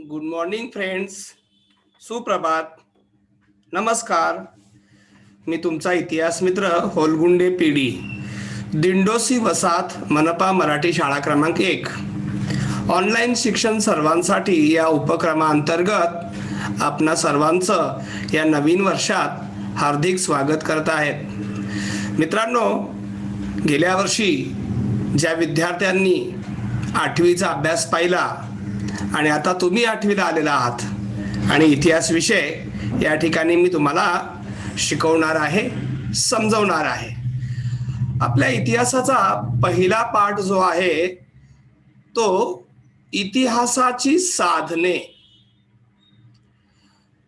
Good morning friends. सुप्रभात. नमस्कार. मी तुमचा इतिहास मित्र होलगुंडे पीडी, दिंडोसी वसाहत, मनपा मराठी शाळा क्रमांक 1. ऑनलाईन शिक्षण सर्वांसाठी या उपक्रमाअंतर्गत आपणा सर्वांचं या नवीन वर्षात हार्दिक स्वागत करत आहेत. मित्रांनो, गेल्या वर्षी ज्या विद्यार्थ्यांनी 8वीचा अभ्यास पाहिला आणि आता तुम्ही 8वीला आलेला आहात आणि इतिहास विषय या ठिकाणी मी तुम्हाला शिकवणार आहे, समजवणार आहे. आपल्या इतिहासाचा पहिला पाठ जो आहे तो इतिहासाची साधने.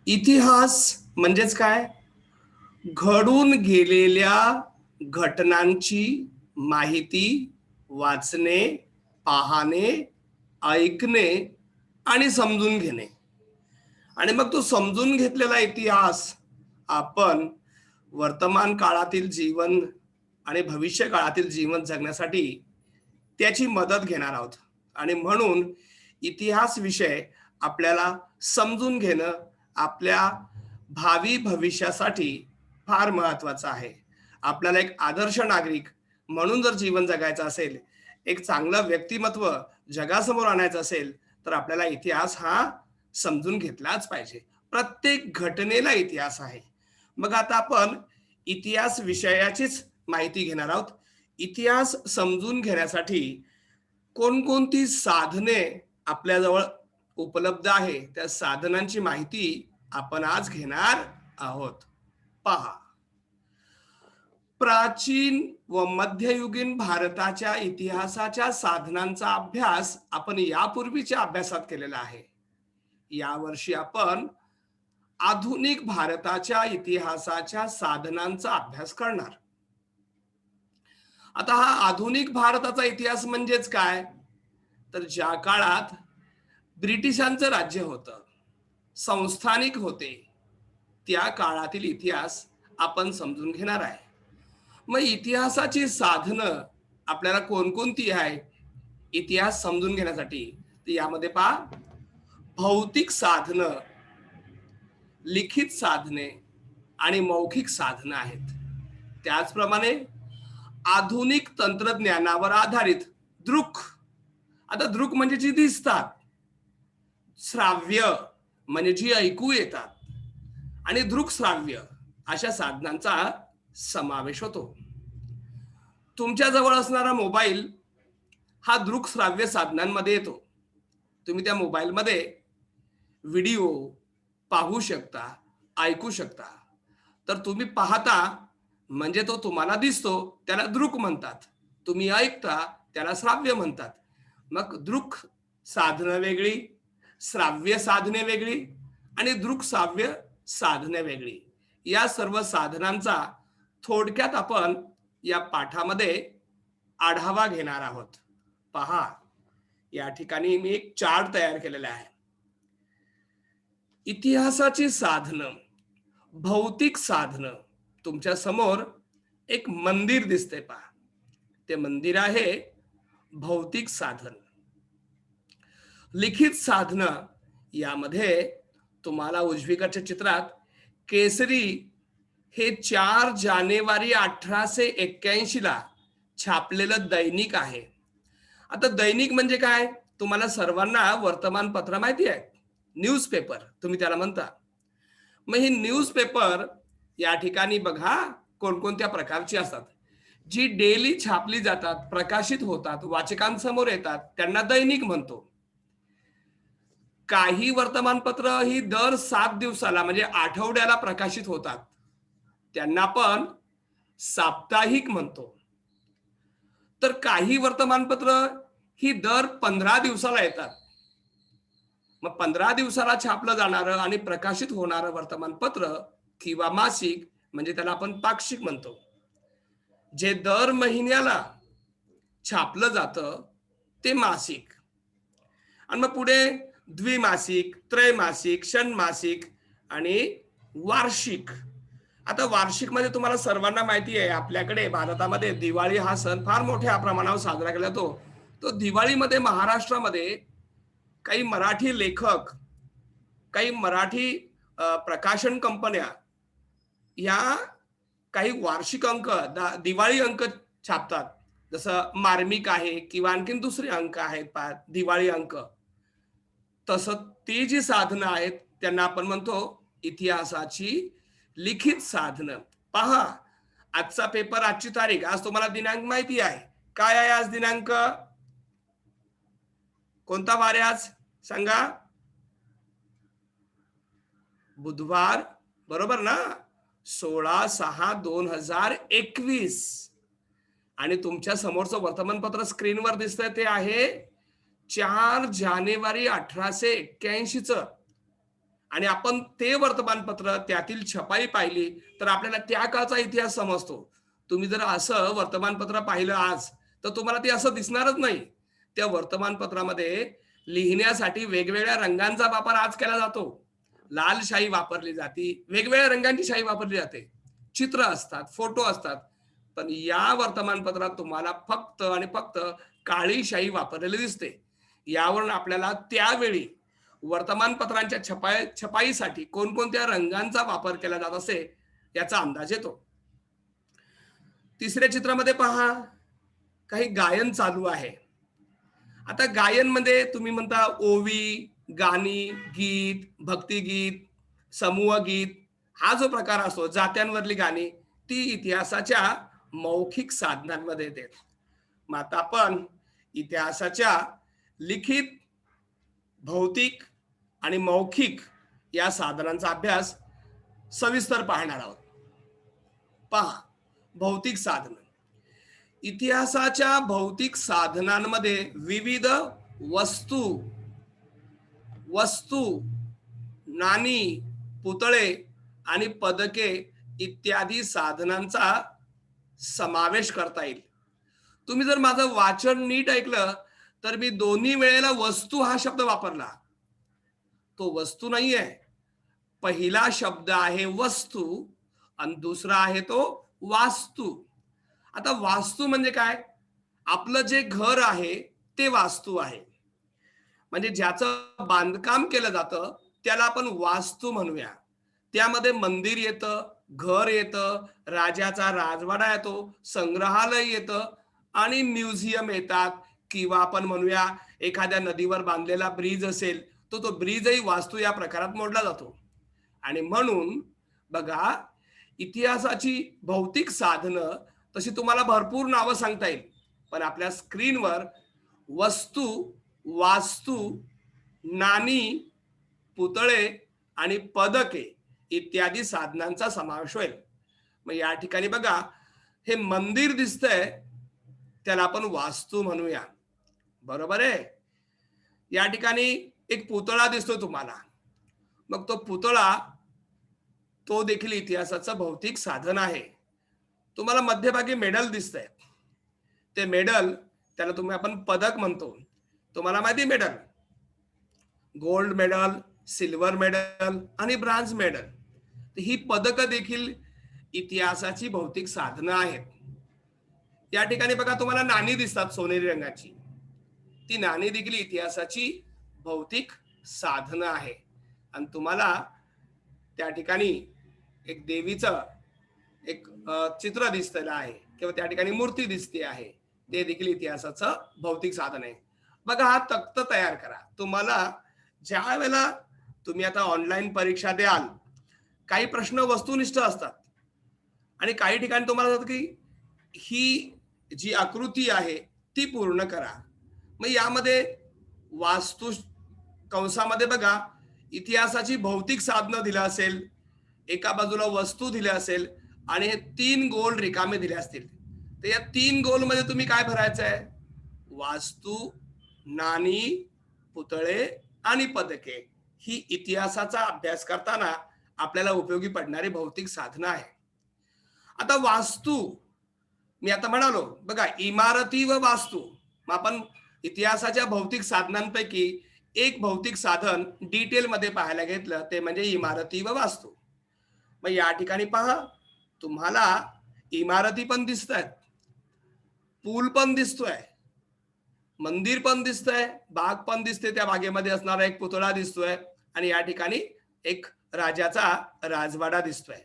इतिहास म्हणजेच काय? घडून गेलेल्या घटनांची माहिती वाचणे, पाहणे, ऐकणे आणि समजून घेणे. आणि मग तो समजून घेतलेला इतिहास आपण वर्तमान काळातील जीवन आणि भविष्य काळातील जीवन जगण्यासाठी त्याची मदत घेणार आहोत. आणि म्हणून इतिहास विषय आपल्याला समजून घेणं आपल्या भावी भविष्यासाठी फार महत्वाचं आहे. आपल्याला एक आदर्श नागरिक म्हणून जर जीवन जगायचं असेल, एक चांगलं व्यक्तिमत्व जगासमोर आणायचं असेल, तर आपल्याला इतिहास हा समजून घेतलाच पाहिजे. प्रत्येक घटनेला इतिहास आहे. मग आता आपण इतिहास विषयाचीच माहिती घेणार आहोत. इतिहास समजून घेण्यासाठी कोणकोणती साधने आपल्याजवळ उपलब्ध आहे, त्या साधनांची माहिती आपण आज घेणार आहोत. पहा, प्राचीन व मध्ययुगीन भारताच्या इतिहासाच्या साधनांचा अभ्यास आपण यापूर्वीच्या अभ्यासात केलेला आहे. यावर्षी आपण आधुनिक भारताच्या इतिहासाच्या साधनांचा अभ्यास करणार. आता हा आधुनिक भारताचा इतिहास म्हणजेच काय? तर ज्या काळात ब्रिटिशांचं राज्य होतं, संस्थानिक होते, त्या काळातील इतिहास आपण समजून घेणार आहे. मग इतिहासाची साधनं आपल्याला कोणकोणती आहे इतिहास समजून घेण्यासाठी? तर यामध्ये पहा, भौतिक साधनं, लिखित साधने आणि मौखिक साधनं आहेत. त्याचप्रमाणे आधुनिक तंत्रज्ञानावर आधारित दृक. आता दृक म्हणजे जी दिसतात, श्राव्य म्हणजे जी ऐकू येतात, आणि दृक श्राव्य अशा साधनांचा समावेश होतो. तुमच्या जवळ असणारा मोबाईल हा दृक श्राव्य साधनांमध्ये येतो. तुम्ही त्या मोबाईलमध्ये व्हिडिओ पाहू शकता, ऐकू शकता. तर तुम्ही पाहता म्हणजे तो तुम्हाला दिसतो, त्याला दृक म्हणतात. तुम्ही ऐकता, त्याला श्राव्य म्हणतात. मग दृक साधनं वेगळी, श्राव्य साधने वेगळी आणि दृक श्राव्य साधने वेगळी. या सर्व साधनांचा थोडक्यात आपण या पाठामध्ये आढावा घेणार आहोत. पहा, या ठिकाणी मी एक चार्ट तयार केलेला आहे. इतिहासाची साधनं, भौतिक साधनं. तुमच्या समोर एक मंदिर दिसते, पहा. ते मंदिर आहे भौतिक साधन. लिखित साधनं, यामध्ये तुम्हाला उजवीकडच्या चित्रात केसरी हे 4 जानेवारी 1881 ला छापलेलं दैनिक आहे. आता दैनिक म्हणजे काय? तुम्हाला सर्वांना वर्तमानपत्र माहिती आहे, न्यूजपेपर तुम्ही त्याला म्हणता. मग ही न्यूजपेपर या ठिकाणी बघा कोणकोणत्या प्रकारची असतात. जी डेली छापली जातात, प्रकाशित होतात, वाचकांसमोर येतात, त्यांना दैनिक म्हणतो. काही वर्तमानपत्र ही दर 7 दिवसाला म्हणजे आठवड्याला प्रकाशित होतात, त्यांना पण साप्ताहिक म्हणतो. तर काही वर्तमानपत्र ही दर 15 दिवसाला येतात. मग 15 दिवसाला छापलं जाणारं आणि प्रकाशित होणारं वर्तमानपत्र किंवा मासिक म्हणजे त्याला आपण पाक्षिक म्हणतो. जे दर महिन्याला छापलं जातं ते मासिक. आणि मग पुढे द्विमासिक, त्रैमासिक, षण्मासिक आणि वार्षिक. आता वार्षिक मध्ये तुम्हाला सर्वांना माहिती आहे, आपल्याकडे भारतामध्ये दिवाळी हा सण फार मोठ्या प्रमाणावर साजरा केला जातो. तो दिवाळीमध्ये महाराष्ट्रामध्ये काही मराठी लेखक काही मराठी प्रकाशन कंपन्या या काही वार्षिक अंक, दिवाळी अंक छापतात. जसं मार्मिक आहे किंवा आणखीन दुसरे अंक आहेत पहा, दिवाळी अंक. तसं ती जी साधनं आहेत, त्यांना आपण म्हणतो इतिहासाची लिखित साधनं. पहा, आजचा पेपर, आजची तारीख, आज तुम्हाला दिनांक माहिती आहे. काय आहे आज दिनांक? कोणता वार आहे आज? सांगा. बुधवार, बरोबर ना? 16/6/2021. आणि तुमच्या समोरचं वर्तमानपत्र स्क्रीनवर दिसतंय ते आहे 4 जानेवारी 1881 च. आणि आपण ते वर्तमानपत्र, त्यातील छपाई पाहिली तर आपल्याला त्या काळचा इतिहास समजतो. तुम्ही जर असं वर्तमानपत्र पाहिलं आज, तर तुम्हाला ते असं दिसणारच नाही. त्या वर्तमानपत्रामध्ये लिहिण्यासाठी वेगवेगळ्या रंगांचा वापर आज केला जातो. लाल शाई वापरली जाते, वेगवेगळ्या रंगांची शाई वापरली जाते, चित्र असतात, फोटो असतात. पण या वर्तमानपत्रात तुम्हाला फक्त आणि फक्त काळी शाई वापरलेली दिसते. यावरून आपल्याला त्यावेळी वर्तमानपत्रांच्या छपाईसाठी कोणकोणत्या रंगांचा वापर केला जात असे याचा अंदाज येतो. तिसऱ्या चित्रामध्ये पहा, काही गायन चालू आहे. आता गायन मध्ये तुम्ही म्हणता ओवी, गाणी, गीत, भक्तिगीत, समूह गीत, हा जो प्रकार असतो, जात्यांवरली गाणी, ती इतिहासाच्या मौखिक साधनांमध्ये येते. मग आता आपण इतिहासाच्या लिखित, भौतिक आणि मौखिक या साधनांचा अभ्यास सविस्तर पाहणार आहोत. पहा, भौतिक साधन. इतिहासाच्या भौतिक साधनांमध्ये विविध वस्तू वस्तू नाणी, पुतळे आणि पदके इत्यादी साधनांचा समावेश करता येईल. तुम्ही जर माझं वाचन नीट ऐकलं तर मी दोन्ही वेळेला वस्तू हा शब्द वापरला. तो वस्तू नाहीये. पहिला शब्द आहे वस्तू आणि दुसरा आहे तो वास्तू. आता वास्तू म्हणजे काय? आपलं जे घर आहे ते वास्तू आहे. म्हणजे ज्याचं बांधकाम केलं जातं त्याला आपण वास्तू म्हणूया. त्यामध्ये मंदिर येतं, घर येतं, राजाचा राजवाडा येतो, संग्रहालय येतं आणि म्युझियम येतात. किंवा आपण म्हणूया एखाद्या नदीवर बांधलेला ब्रिज असेल, तो ब्रिजही वास्तू या प्रकारात मोडला जातो. आणि म्हणून बघा, इतिहासाची भौतिक साधनं तशी तुम्हाला भरपूर नावं सांगता येईल, पण आपल्या स्क्रीनवर वस्तू, वास्तू, नाणी, पुतळे आणि पदके इत्यादी साधनांचा समावेश होईल. मग या ठिकाणी बघा, हे मंदिर दिसतंय, त्याला आपण वास्तू म्हणूया, बरोबर आहे. या ठिकाणी एक पुतळा दिसतो तुम्हाला, मग तो पुतळा, तो देखील इतिहासाचं भौतिक साधन आहे. तुम्हाला मध्यभागी मेडल दिसतंय, ते मेडल, त्याला तुम्ही आपण पदक म्हणतो. तुम्हाला माहिती medal, gold medal, silver medal आणि ब्रांज मेडल, ही पदक देखील इतिहासाची भौतिक साधनं आहेत. या ठिकाणी बघा, तुम्हाला नाणी दिसतात सोनेरी रंगाची, ती नाणी देखील इतिहासाची भौतिक साधनं आहे. आणि तुम्हाला त्या ठिकाणी एक देवीचं एक चित्र दिसलेलं आहे किंवा त्या ठिकाणी मूर्ती दिसते आहे, ते देखील इतिहासाचं भौतिक साधन आहे. बघा, हा तख्त तयार करा. तुम्हाला ज्या वेळेला तुम्ही आता ऑनलाईन परीक्षा द्याल, काही प्रश्न वस्तुनिष्ठ असतात आणि काही ठिकाणी तुम्हाला सांगतात की ही जी आकृती आहे ती पूर्ण करा. मग यामध्ये वास्तू कंसामध्ये बघा, इतिहासाची भौतिक साधनं दिलं असेल, एका बाजूला वस्तू दिल्या असेल आणि हे 3 गोल रिकामे दिले असतील. तर या 3 गोल मध्ये तुम्ही काय भरायचं आहे? वास्तू, नाणी, पुतळे आणि पदके ही इतिहासाचा अभ्यास करताना आपल्याला उपयोगी पडणारी भौतिक साधनं आहे. आता वास्तू, मी आता म्हणालो बघा, इमारती व वास्तू. मग आपण इतिहासाच्या भौतिक साधनांपैकी एक भौतिक साधन डिटेल मध्ये पाहायला घेतलं, ते म्हणजे इमारती व वास्तू. मग या ठिकाणी पहा, तुम्हाला इमारती पण दिसत आहेत, पूल पण दिसतोय, मंदिर पण दिसतंय, बाग पण दिसते, त्या बागेमध्ये असणारा एक पुतळा दिसतोय आणि या ठिकाणी एक राजाचा राजवाडा दिसतोय.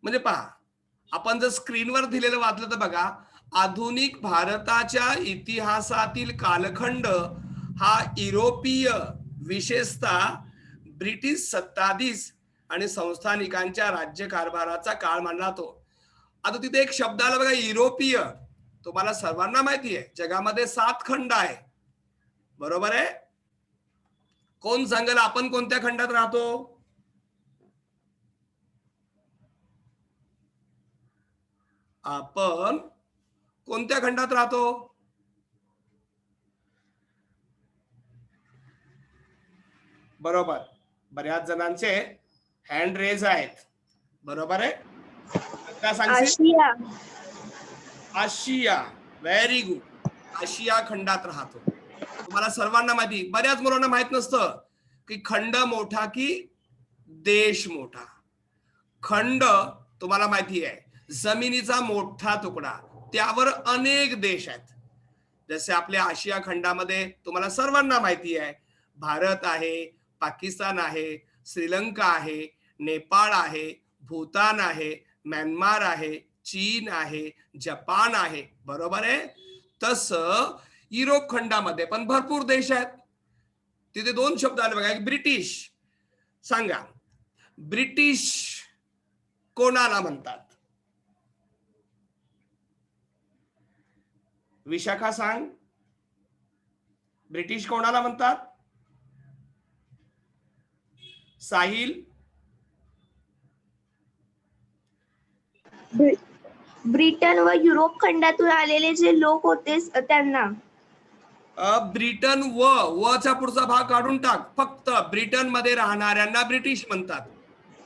म्हणजे पहा, आपण जर स्क्रीनवर दिलेलं वाचलं तर बघा, आधुनिक भारताच्या इतिहासातील कालखंड हा युरोपीय, विशेषतः ब्रिटिश सत्ताधीश आणि संस्थानिकांच्या राज्यकारभाराचा काळ मानला जातो. आता तिथे एक शब्द आला बघा, युरोपीय. तुम्हाला सर्वांना माहिती आहे जगामध्ये 7 खंड आहे, बरोबर आहे? कोण सांगेल आपण कोणत्या खंडात राहतो? आपण कोणत्या खंडात राहतो? बरोबर, बऱ्याच जणांचे हँड रेज आहेत, बरोबर आहे. काय सांगशील? आशिया. आशिया, व्हेरी गुड. आशिया खंडात राहतो. तुम्हाला सर्वांना माहिती, बऱ्याच मुलांना माहित नसतं की खंड मोठा की देश मोठा. खंड तुम्हाला माहिती आहे जमिनीचा मोठा तुकडा, त्यावर अनेक देश आहेत. जसे आपल्या आशिया खंडामध्ये तुम्हाला सर्वांना माहिती आहे भारत आहे, पाकिस्तान आहे, श्रीलंका आहे, नेपाळ आहे, भूतान आहे, म्यानमार आहे, चीन आहे, जपान आहे, बरोबर आहे. तसं युरोप खंडामध्ये पण भरपूर देश आहेत. तिथे 2 शब्द आले बघा, एक ब्रिटिश. सांगा, ब्रिटिश कोणाला म्हणतात? विशाखा सांग, ब्रिटिश कोणाला म्हणतात? साहिल? ब्रिटन व युरोप खंडातून आलेले जे लोक होते त्यांना. ब्रिटन वचा पुढचा भाग काढून टाक, फक्त ब्रिटन मध्ये राहणाऱ्यांना ब्रिटिश म्हणतात.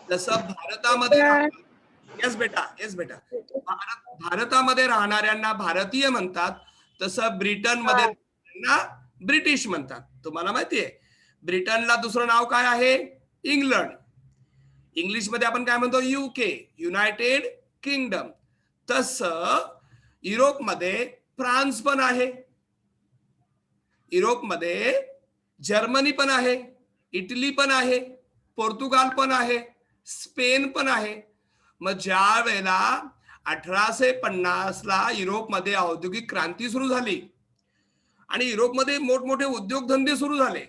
जसं भारतामध्ये, येस बेटा, येस बेटा, भारतामध्ये राहणाऱ्यांना भारतीय म्हणतात, तसं ब्रिटन मध्ये ब्रिटिश म्हणतात. तुम्हाला माहितीये ब्रिटनला दुसरं नाव काय आहे? इंग्लंड. इंग्लिश मध्ये आपण काय म्हणतो? UK, United kingdom. तसं युरोपमध्ये फ्रान्स पण आहे, युरोपमध्ये जर्मनी पण आहे, इटली पण आहे, पोर्तुगाल पण आहे, स्पेन पण आहे. मग ज्या वेळेला 1850 ला युरोपमध्ये औद्योगिक क्रांती सुरू झाली आणि युरोपमध्ये मोठमोठे उद्योगधंदे सुरू झाले,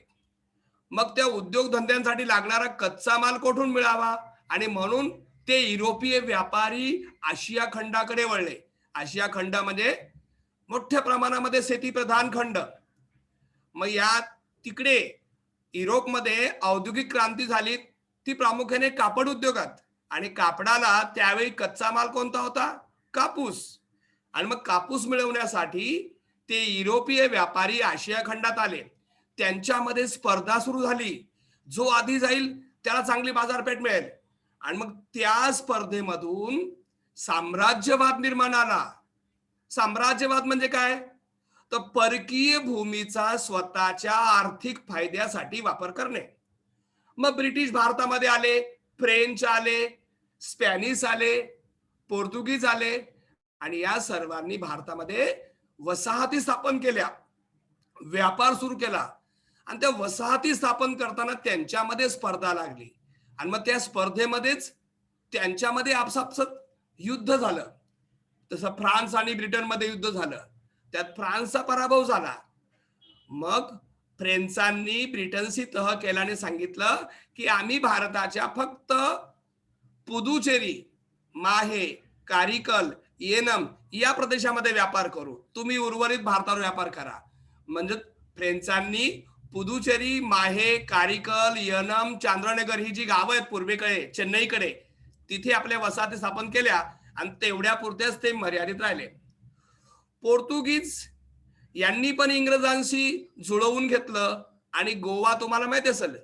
मग त्या उद्योगधंद्यांसाठी लागणारा कच्चा माल कुठून मिळावा, आणि म्हणून ते युरोपीय व्यापारी आशिया खंडाकडे वळले. आशिया खंड म्हणजे मोठ्या प्रमाणामध्ये शेतीप्रधान खंड. मग या तिकडे युरोपमध्ये औद्योगिक क्रांती झाली, ती प्रामुख्याने कापड उद्योगात, आणि कापडाला त्यावेळी कच्चा माल कोणता होता? कापूस. आणि मग कापूस मिळवण्यासाठी ते युरोपीय व्यापारी आशिया खंडात आले. त्यांच्यामध्ये स्पर्धा सुरू झाली, जो आधी जाईल त्याला चांगली बाजारपेठ मिळेल. आणि मग त्या स्पर्धेमधून साम्राज्यवाद निर्माण आला. साम्राज्यवाद म्हणजे काय? तर परकीय भूमीचा स्वतःच्या आर्थिक फायद्यासाठी वापर करणे. मग ब्रिटिश भारतामध्ये आले, फ्रेंच आले, स्पॅनिश आले, पोर्तुगीज आले, आणि या सर्वांनी भारतामध्ये वसाहती स्थापन केल्या, व्यापार सुरू केला. आणि त्या वसाहती स्थापन करताना त्यांच्यामध्ये स्पर्धा लागली, आणि मग त्या स्पर्धेमध्येच त्यांच्यामध्ये आपसापसात युद्ध झालं. तसं फ्रान्स आणि ब्रिटन मध्ये युद्ध झालं, त्यात फ्रान्सचा पराभव झाला. मग फ्रेंचांनी ब्रिटनशी तह केल्याने सांगितलं की आम्ही भारताच्या फक्त पुदुचेरी, माहे, कारिकल, येनम या प्रदेशामध्ये व्यापार करू, तुम्ही उर्वरित भारतावर व्यापार करा. म्हणजे फ्रेंचांनी पुदुचेरी, माहे, कारिकल, येनम, चांद्रनगर ही जी गावं आहेत पूर्वेकडे चेन्नईकडे, तिथे आपल्या वसाहती स्थापन केल्या, आणि तेवढ्या पुरत्याच ते मर्यादित राहिले. पोर्तुगीज यांनी पण इंग्रजांशी जुळवून घेतलं, आणि गोवा तुम्हाला माहिती असेल,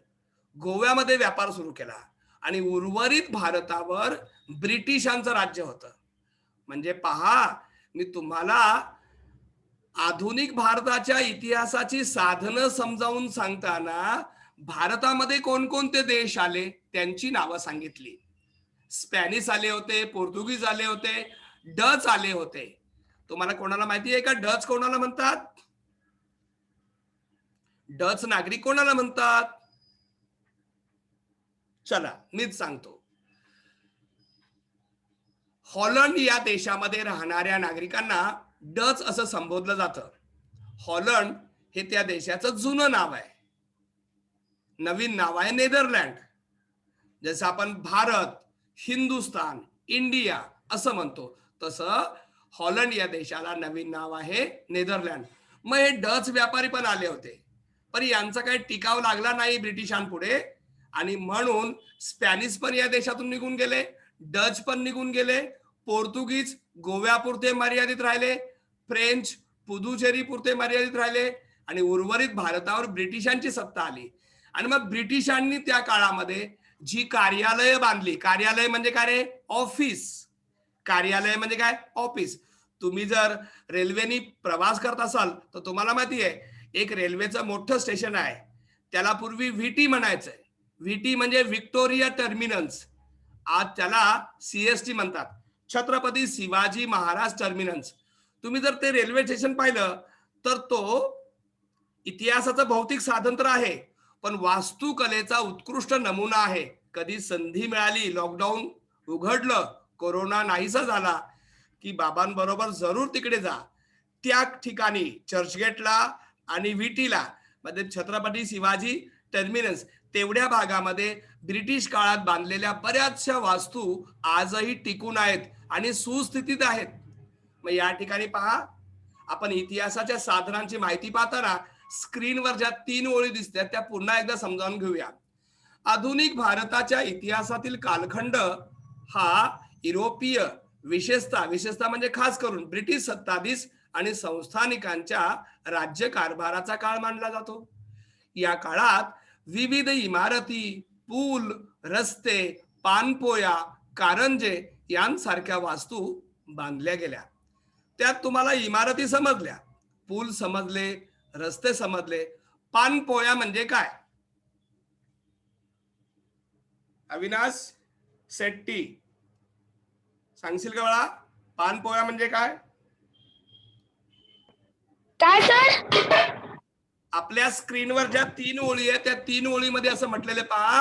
गोव्यामध्ये व्यापार सुरू केला, आणि उर्वरित भारतावर ब्रिटिशांचं राज्य होतं. म्हणजे पहा, मी तुम्हाला आधुनिक भारताच्या इतिहासाची साधनं समजावून सांगताना भारतामध्ये कोणकोणते देश आले त्यांची नावं सांगितली. स्पॅनिश आले होते, पोर्तुगीज आले होते, डच आले होते. तुम्हाला कोणाला माहिती आहे का डच कोणाला म्हणतात? डच नागरिक कोणाला म्हणतात? चला मीच सांगतो. हॉलंड या देशामध्ये राहणाऱ्या नागरिकांना डच असं संबोधलं जातं. हॉलंड हे त्या देशाचं जुनं नाव आहे. नवीन नाव आहे नेदरलँड. जसं आपण भारत, हिंदुस्तान, इंडिया असं म्हणतो, तसं हॉलंड या देशाला नवीन नाव आहे नेदरलँड. मग हे डच व्यापारी पण आले होते, पण यांचा काही टिकाव लागला नाही ब्रिटिशांपुढे, आणि म्हणून स्पॅनिश पण या देशातून निघून गेले, डच पण निघून गेले, पोर्तुगीज गोव्यापुरते मर्यादित राहिले, फ्रेंच पुदुचेरी पुरते मर्यादित राहिले, आणि उर्वरित भारतावर ब्रिटिशांची सत्ता आली. आणि मग ब्रिटिशांनी त्या काळामध्ये जी कार्यालय बांधली, कार्यालय म्हणजे काय रे? ऑफिस. कार्यालय म्हणजे काय? ऑफिस. तुम्ही जर रेल्वेनी प्रवास करत असाल तर तुम्हाला माहिती आहे, एक रेल्वेचं मोठं स्टेशन आहे, त्याला पूर्वी व्हीटी म्हणायचंय. व्हीटी म्हणजे व्हिक्टोरिया टर्मिनस, आज त्याला सीएसटी म्हणतात, छत्रपती शिवाजी महाराज टर्मिनस. तुम्ही जर ते रेल्वे स्टेशन पाहिलं तर तो इतिहासाचं भौतिक साधन तर आहे, पण वास्तुकलेचा उत्कृष्ट नमुना आहे. कधी संधी मिळाली, लॉकडाऊन उघडलं, कोरोना नाहीसा झाला, की बाबांबरोबर जरूर तिकडे जा. त्या ठिकाणी चर्चगेटला आणि विटीला मध्ये छत्रपती शिवाजी टर्मिनस, तेवढ्या भागामध्ये ब्रिटिश काळात बांधलेल्या बऱ्याचशा वास्तू आजही टिकून आहेत आणि सुस्थितीत आहेत. मग या ठिकाणी पहा, आपण इतिहासाच्या साधनांची माहिती पाहताना स्क्रीनवर ज्या 3 ओळी दिसतात त्या पुन्हा एकदा समजावून घेऊया. आधुनिक भारताच्या इतिहासातील कालखंड हा युरोपीय, विशेषतः म्हणजे खास करून ब्रिटिश सत्ताधीश आणि संस्थानिकांच्या राज्यकारभाराचा काळ मानला जातो. या काळात विविध इमारती, पूल, रस्ते, पाणपोया, कारंजे यांसारख्या वास्तू बांधल्या गेल्या. त्यात तुम्हाला इमारती समजल्या, पूल समजले, रस्ते समजले. पाणपोया म्हणजे काय? अविनाश शेट्टी सांगशील का मला, पाणपोया म्हणजे काय? काय सर? आपल्या स्क्रीनवर ज्या 3 ओळी आहेत त्या 3 ओळीमध्ये असं म्हटलेले पहा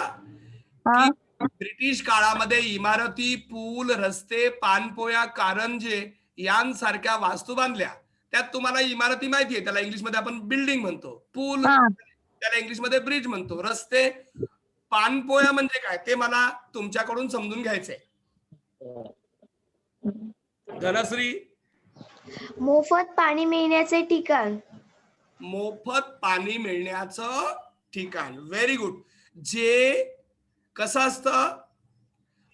की ब्रिटिश काळामध्ये इमारती, पूल, रस्ते, पाणपोया, कारंजे यांसारख्या वास्तू बांधल्या. त्यात तुम्हाला इमारती माहिती आहे, त्याला इंग्लिशमध्ये आपण बिल्डिंग म्हणतो, पूल त्याला इंग्लिशमध्ये ब्रिज म्हणतो, रस्ते. पाणपोया म्हणजे काय ते मला तुमच्याकडून समजून घ्यायचंय. धनश्री? मोफत पाणी मिळण्याचे ठिकाण. मोफत पाणी मिळण्याचं ठिकाण. Very good. जे कसं असतं,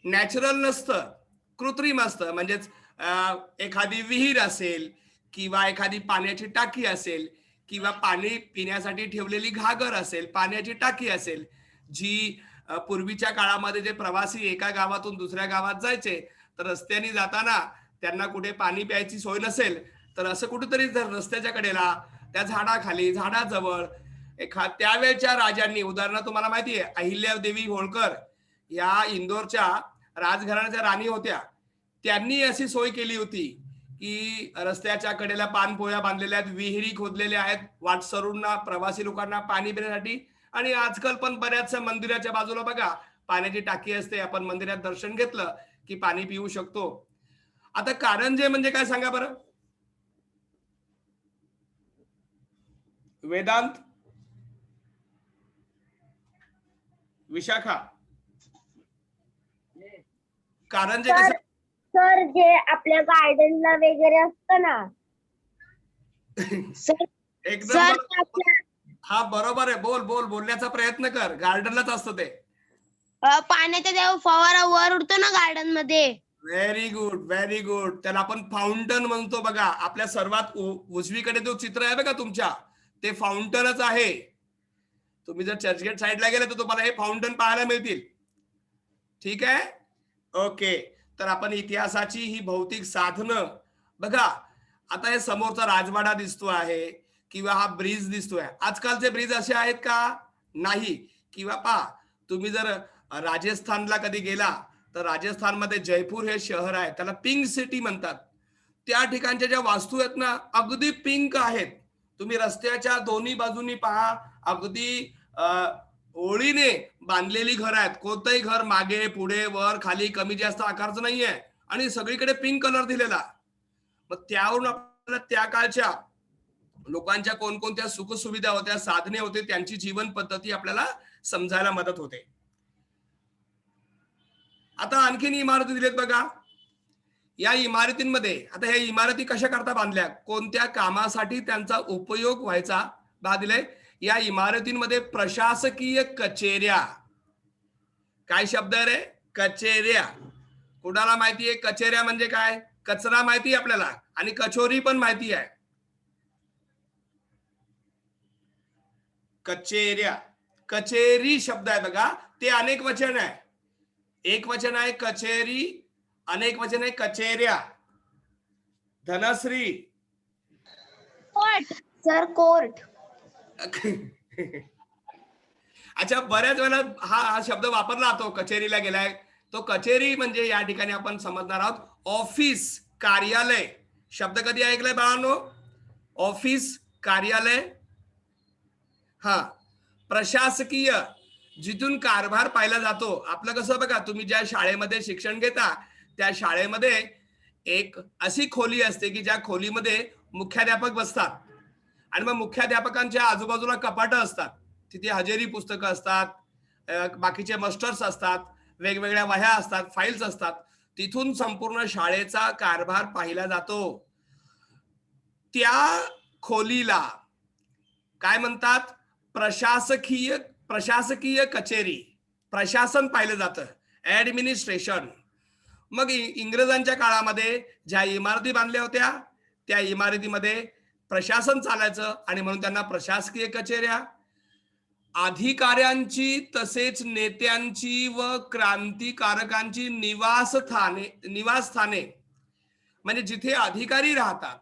नॅचरल नसतं, कृत्रिम असतं. म्हणजेच एखादी विहीर असेल किंवा एखादी पाण्याची टाकी असेल किंवा पाणी पिण्यासाठी ठेवलेली घागर असेल, पाण्याची टाकी असेल, जी पूर्वीच्या काळामध्ये जे प्रवासी एका गावातून दुसऱ्या गावात जायचे तर रस्त्याने जाताना त्यांना कुठे पाणी प्यायची सोय नसेल तर असं कुठेतरी रस्त्याच्या कडेला त्या झाडाखाली, झाडाजवळ त्यावेळच्या राजांनी, उदाहरण तुम्हाला माहिती आहे अहिल्यादेवी होळकर या इंदोरच्या राजघराण्याच्या राणी होत्या, त्यांनी अशी सोय केली होती की रस्त्याच्या कडेला पाणपोया बांधलेल्या आहेत, विहिरी खोदलेल्या आहेत वाटसरूंना, प्रवासी लोकांना पाणी पिण्यासाठी. आणि आजकाल पण बऱ्याचशा मंदिराच्या बाजूला बघा पाण्याची टाकी असते, आपण मंदिरात दर्शन घेतलं की पाणी पिऊ शकतो. आता कारंजे म्हणजे काय सांगा बरं वेदांत, विशाखा? कारंजे कसं? सर जे आपल्या गार्डनला वगैरे असतं ना एकदम हा बरोबर आहे. बोल बोल, बोलण्याचा प्रयत्न कर. गार्डनलाच असतं ते. पाण्याचा जेव्हा फवारा वर उडतो ना गार्डन मध्ये. Very good, very good. त्याला आपण फाउंटन म्हणतो बघा. आपल्या सर्वात उजवीकडे जो चित्र आहे बघा तुमच्या, ते फाउंटनच आहे. तुम्ही जर चर्चगेट साईडला गेले तर तुम्हाला हे फाउंटन पाहायला मिळतील. ठीक आहे, ओके. तर आपण इतिहासाची ही भौतिक साधनं बघा. आता हे समोरचा राजवाडा दिसतो आहे किंवा हा ब्रिज दिसतोय. आजकालचे ब्रिज असे आहेत का? नाही. किंवा पहा, तुम्ही जर राजस्थानला कधी गेला तर राजस्थानमध्ये जयपूर हे शहर आहे, त्याला पिंक सिटी म्हणतात. त्या ठिकाणच्या ज्या वास्तू आहेत ना अगदी पिंक आहेत. तुम्ही रस्त्याच्या दोन्ही बाजूनी पहा, अगदी ओळीने बांधलेली घर आहेत. कोणतंही घर मागे पुढे वर खाली कमी जास्त आकारचं नाहीये आणि सगळीकडे पिंक कलर दिलेला. मग त्यावरून आपल्याला त्या काळच्या लोकांच्या कोणकोणत्या सुखसुविधा होत्या, साधने होते, त्यांची जीवन पद्धती आपल्याला समजायला मदत होते. आता आणखीन इमारती दिलेत बघा. या इमारतींमध्ये आता ह्या इमारती कशा करता बांधल्या, कोणत्या कामासाठी त्यांचा उपयोग व्हायचा बा दिले. या इमारतींमध्ये प्रशासकीय कचेऱ्या, काय शब्द आहे रे, कचेऱ्या. कुणाला माहिती आहे कचेऱ्या म्हणजे काय? कचरा माहिती आहे आपल्याला आणि कचोरी पण माहिती आहे. कचेऱ्या, कचेरी शब्द आहे बघा, ते अनेक वचन आहे. एक वचन आहे कचेरी, अनेक वचन आहे कचेऱ्या. धनश्री. Court sir, court. अच्छा, बऱ्याच वेळेला हा शब्द वापरला जातो, कचेरीला गेलाय. तो कचेरी म्हणजे या ठिकाणी आपण समजणार आहोत ऑफिस, कार्यालय. शब्द कधी ऐकलाय बाळांनो? ऑफिस, कार्यालय. हा, प्रशासकीय, जिथून कारभार पाहिला जातो. आपलं कसं बघा, तुम्ही ज्या शाळेमध्ये शिक्षण घेता त्या शाळेमध्ये एक अशी खोली असते की ज्या खोलीमध्ये मुख्याध्यापक बसतात आणि मग मुख्याध्यापकांच्या आजूबाजूला कपाटं असतात. तिथे हजेरी पुस्तकं असतात, बाकीचे मास्टर्स असतात, वेगवेगळ्या वह्या असतात, फाईल्स असतात. तिथून संपूर्ण शाळेचा कारभार पाहिला जातो. त्या खोलीला काय म्हणतात? प्रशासकीय कचेरी. प्रशासन पाहिलं जातं, ऍडमिनिस्ट्रेशन. मग इंग्रजांच्या काळामध्ये ज्या इमारती बांधल्या होत्या त्या इमारतीमध्ये प्रशासन चालायचं आणि म्हणून त्यांना प्रशासकीय कचेऱ्या. अधिकाऱ्यांची तसेच नेत्यांची व क्रांतिकारकांची निवासस्थाने म्हणजे जिथे अधिकारी राहतात,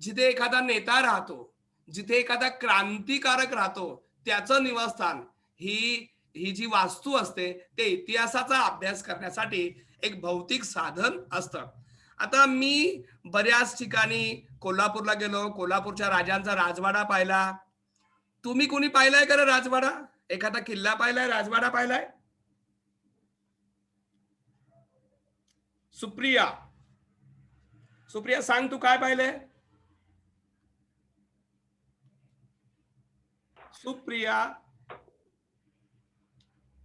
जिथे एखादा नेता राहतो, जिथे एखादा क्रांतिकारक राहतो, त्याचं निवासस्थान ही जी वास्तू असते ते इतिहासाचा अभ्यास करण्यासाठी एक भौतिक साधन असतं. आता मी बऱ्याच ठिकाणी कोल्हापूरला गेलो, कोल्हापूरच्या राजांचा राजवाडा पाहिला. तुम्ही कोणी पाहिलाय का राजवाडा? एखादा किल्ला पाहिलाय, राजवाडा पाहिलाय? सुप्रिया, सुप्रिया सांग, तू काय पाहिलंय? सुप्रिया,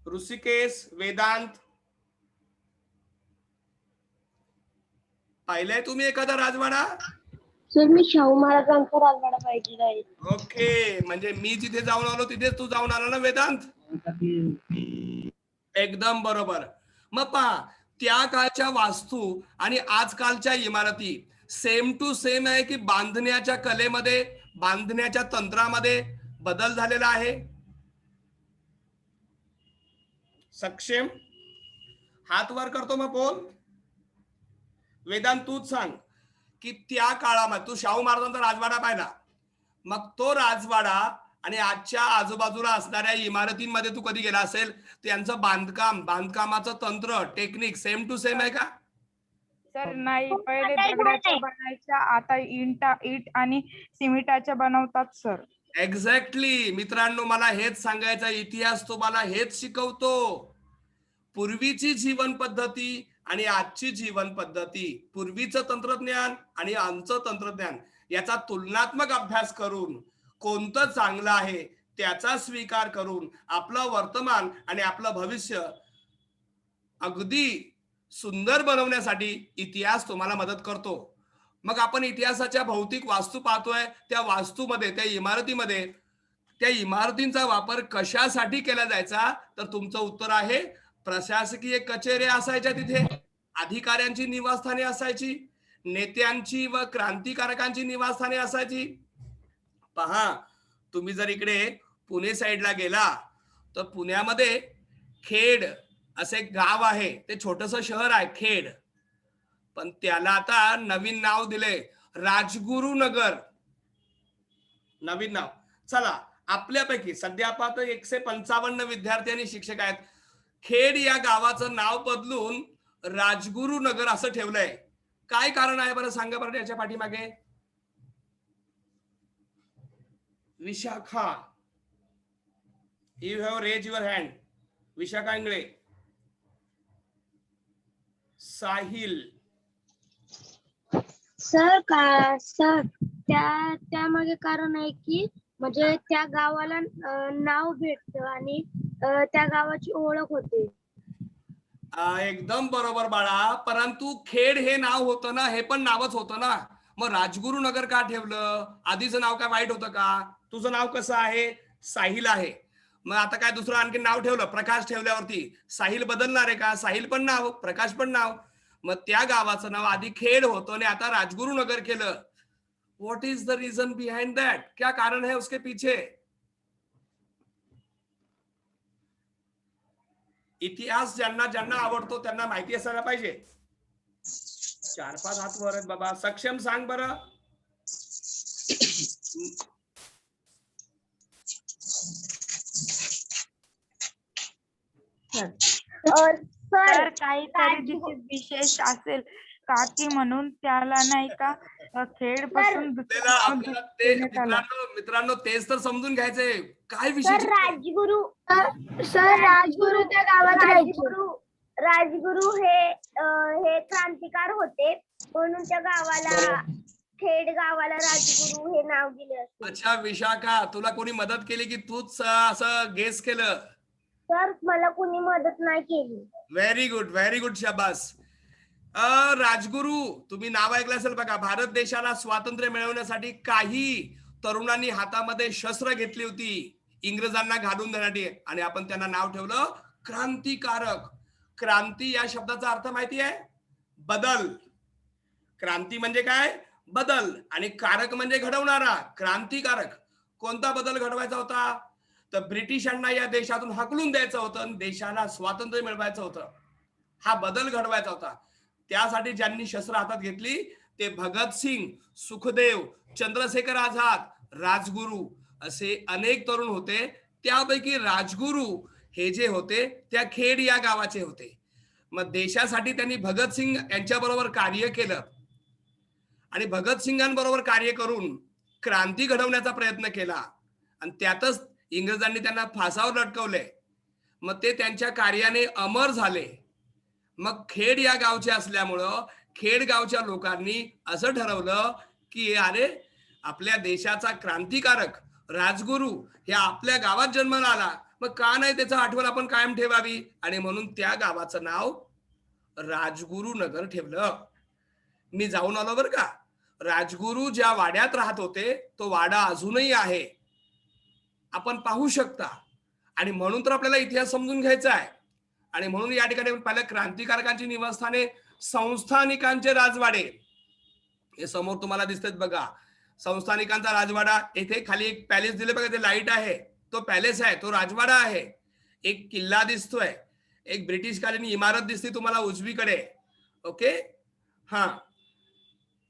ऋषिकेश, वेदांत, पाहिलंय तुम्ही एखादा राजवाडा? सर, मी शाहू महाराजांचा राजवाडा पाहिलेला आहे. ओके, म्हणजे मी जिथे जाऊन आलो तिथेच तू जाऊन आला ना वेदांत? एकदम बरोबर. मग पहा, त्या काळच्या वास्तू आणि आजकालच्या इमारती सेम टू सेम आहे की बांधण्याच्या कलेमध्ये, बांधण्याच्या तंत्रामध्ये बदल झालेला आहे? सक्षम हात वर करतो मग बोल. वेदांत तूच सांग की त्या काळामध्ये तू शाहू महाराजांचा राजवाडा पाहिला, मग तो राजवाडा आणि आजच्या आजूबाजूला असणाऱ्या इमारतींमध्ये तू कधी गेला असेल, त्यांचं बांधकामाचं तंत्र, टेक्निक सेम टू सेम आहे का? सर नाही, पहिले दगडाच्या बनायच्या, आता ईट आणि सिमेंटाच्या बनवतात सर. एक्झॅक्टली मित्रांनो, मला हेच सांगायचं, इतिहास तुम्हाला हेच शिकवतो. पूर्वीची जीवन पद्धती आणि आजची जीवन पद्धती, पूर्वीचं तंत्रज्ञान आणि आमचं तंत्रज्ञान याचा तुलनात्मक अभ्यास करून कोणतं चांगलं आहे त्याचा स्वीकार करून आपलं वर्तमान आणि आपलं भविष्य अगदी सुंदर बनवण्यासाठी इतिहास तुम्हाला मदत करतो. मग आपण इतिहासाच्या भौतिक वास्तू पाहतोय, त्या वास्तूमध्ये, त्या इमारतीमध्ये, त्या इमारतींचा वापर कशासाठी केला जायचा? तर तुमचं उत्तर आहे प्रशासकीय कचेऱ्या असायच्या तिथे, अधिकाऱ्यांची निवासस्थाने असायची, नेत्यांची व क्रांतिकारकांची निवासस्थाने असायची. पहा, तुम्ही जर इकडे पुणे साईडला गेला तर पुण्यामध्ये खेड असे एक गाव आहे, ते छोटस शहर आहे खेड, पण त्याला आता नवीन नाव दिले राजगुरुनगर. नवीन नाव. चला, आपल्यापैकी सध्या पाहतो 155 विद्यार्थी आणि शिक्षक आहेत. खेड या गावाचं नाव बदलून राजगुरुनगर असं ठेवलंय. काय कारण आहे बरं, सांगा बरं याच्या पाठीमागे? Vishakha, you have raise your hand. Vishakha Ingle. Sahil. Sir त्यामागे कारण आहे की म्हणजे त्या गावाला नाव भेटतं आणि त्या गावाची ओळख होते. एकदम बरोबर बाळा. परंतु खेड हे नाव होतं ना, हे पण नावच होतं ना. मग राजगुरुनगर का ठेवलं? आधीचं नाव काय वाईट होतं का? तुझं नाव कसं आहे? साहिल आहे. मग आता काय दुसरं आणखी नाव ठेवलं, प्रकाश ठेवल्यावरती साहिल बदलणार आहे का? साहिल पण नाव, प्रकाश पण नाव. मग त्या गावाचं नाव आधी खेड होतं आणि आता राजगुरुनगर केलं. What is the reason behind that? क्या कारण है उसके पीछे? इतिहास ज्यांना ज्यांना आवडतो त्यांना माहिती असायला पाहिजे. 4-5 हात वर आहेत बाबा. सक्षम सांग बरं. तर काहीतरी तिथे विशेष असेल का की म्हणून त्याला नाही का खेड पासून आपल्याला ते मित्रांनो तेच तर समजून घ्यायचंय. काय विषय? राजगुरू त्या गावात राजगुरू हे क्रांतिकार होते म्हणून त्या गावाला खेड गावाला राजगुरू हे नाव दिले. अच्छा विशाखा, तुला कोणी मदत केली की तूच असं गेस केलं? सर मला कोणी मदत नाही केली. व्हेरी गुड, व्हेरी गुड, शाबास. राजगुरू, तुम्ही नाव ऐकलं असेल बघा. भारत देशाला स्वातंत्र्य मिळवण्यासाठी काही तरुणांनी हातामध्ये शस्त्र घेतली होती इंग्रजांना घालून देण्यासाठी, आणि आपण त्यांना नाव ठेवलं क्रांतिकारक. क्रांती या शब्दाचा अर्थ माहिती आहे? बदल. क्रांती म्हणजे काय? बदल. आणि कारक म्हणजे घडवणारा. क्रांतिकारक. कोणता बदल घडवायचा होता? तर ब्रिटिशांना या देशातून हाकलून द्यायचं होतं, देशाला स्वातंत्र्य मिळवायचं होतं. हा बदल घडवायचा होता. त्यासाठी ज्यांनी शस्त्र हातात घेतली ते भगतसिंग, सुखदेव, चंद्रशेखर आझाद, राजगुरू असे अनेक तरुण होते. त्यापैकी राजगुरू हे जे होते त्या खेड या गावाचे होते. मग देशासाठी त्यांनी भगतसिंग यांच्याबरोबर कार्य केलं आणि भगतसिंगांबरोबर कार्य करून क्रांती घडवण्याचा प्रयत्न केला आणि त्यातच इंग्रजांनी त्यांना फासावर लटकवले. मग ते त्यांच्या कार्याने अमर झाले. मग खेड या गावचे असल्यामुळं खेड गावच्या लोकांनी असं ठरवलं की अरे आपल्या देशाचा क्रांतिकारक राजगुरू हे आपल्या गावात जन्माला आला, मग का नाही त्याचं आठवण आपण कायम ठेवावी, आणि म्हणून त्या गावाचं नाव राजगुरू नगर ठेवलं. मी जाऊन आलो बरं का. राजगुरू ज्या वाड्यात राहत होते तो वाडा अजूनही आहे, आपण पाहू शकता. आणि म्हणून तर आपल्याला इतिहास समजून घ्यायचा आहे. आणि म्हणून या ठिकाणी पहिल्या क्रांतिकारकांची निवासस्थाने, संस्थानिकांचे राजवाडे हे समोर तुम्हाला दिसतात बघा. संस्थानिकांचा राजवाडा, येथे खाली एक पॅलेस दिले बघा, ते लाईट आहे, तो पॅलेस आहे, तो राजवाडा आहे. एक किल्ला दिसतोय, एक ब्रिटिशकालीन इमारत दिसते तुम्हाला उजवीकडे. ओके, हा.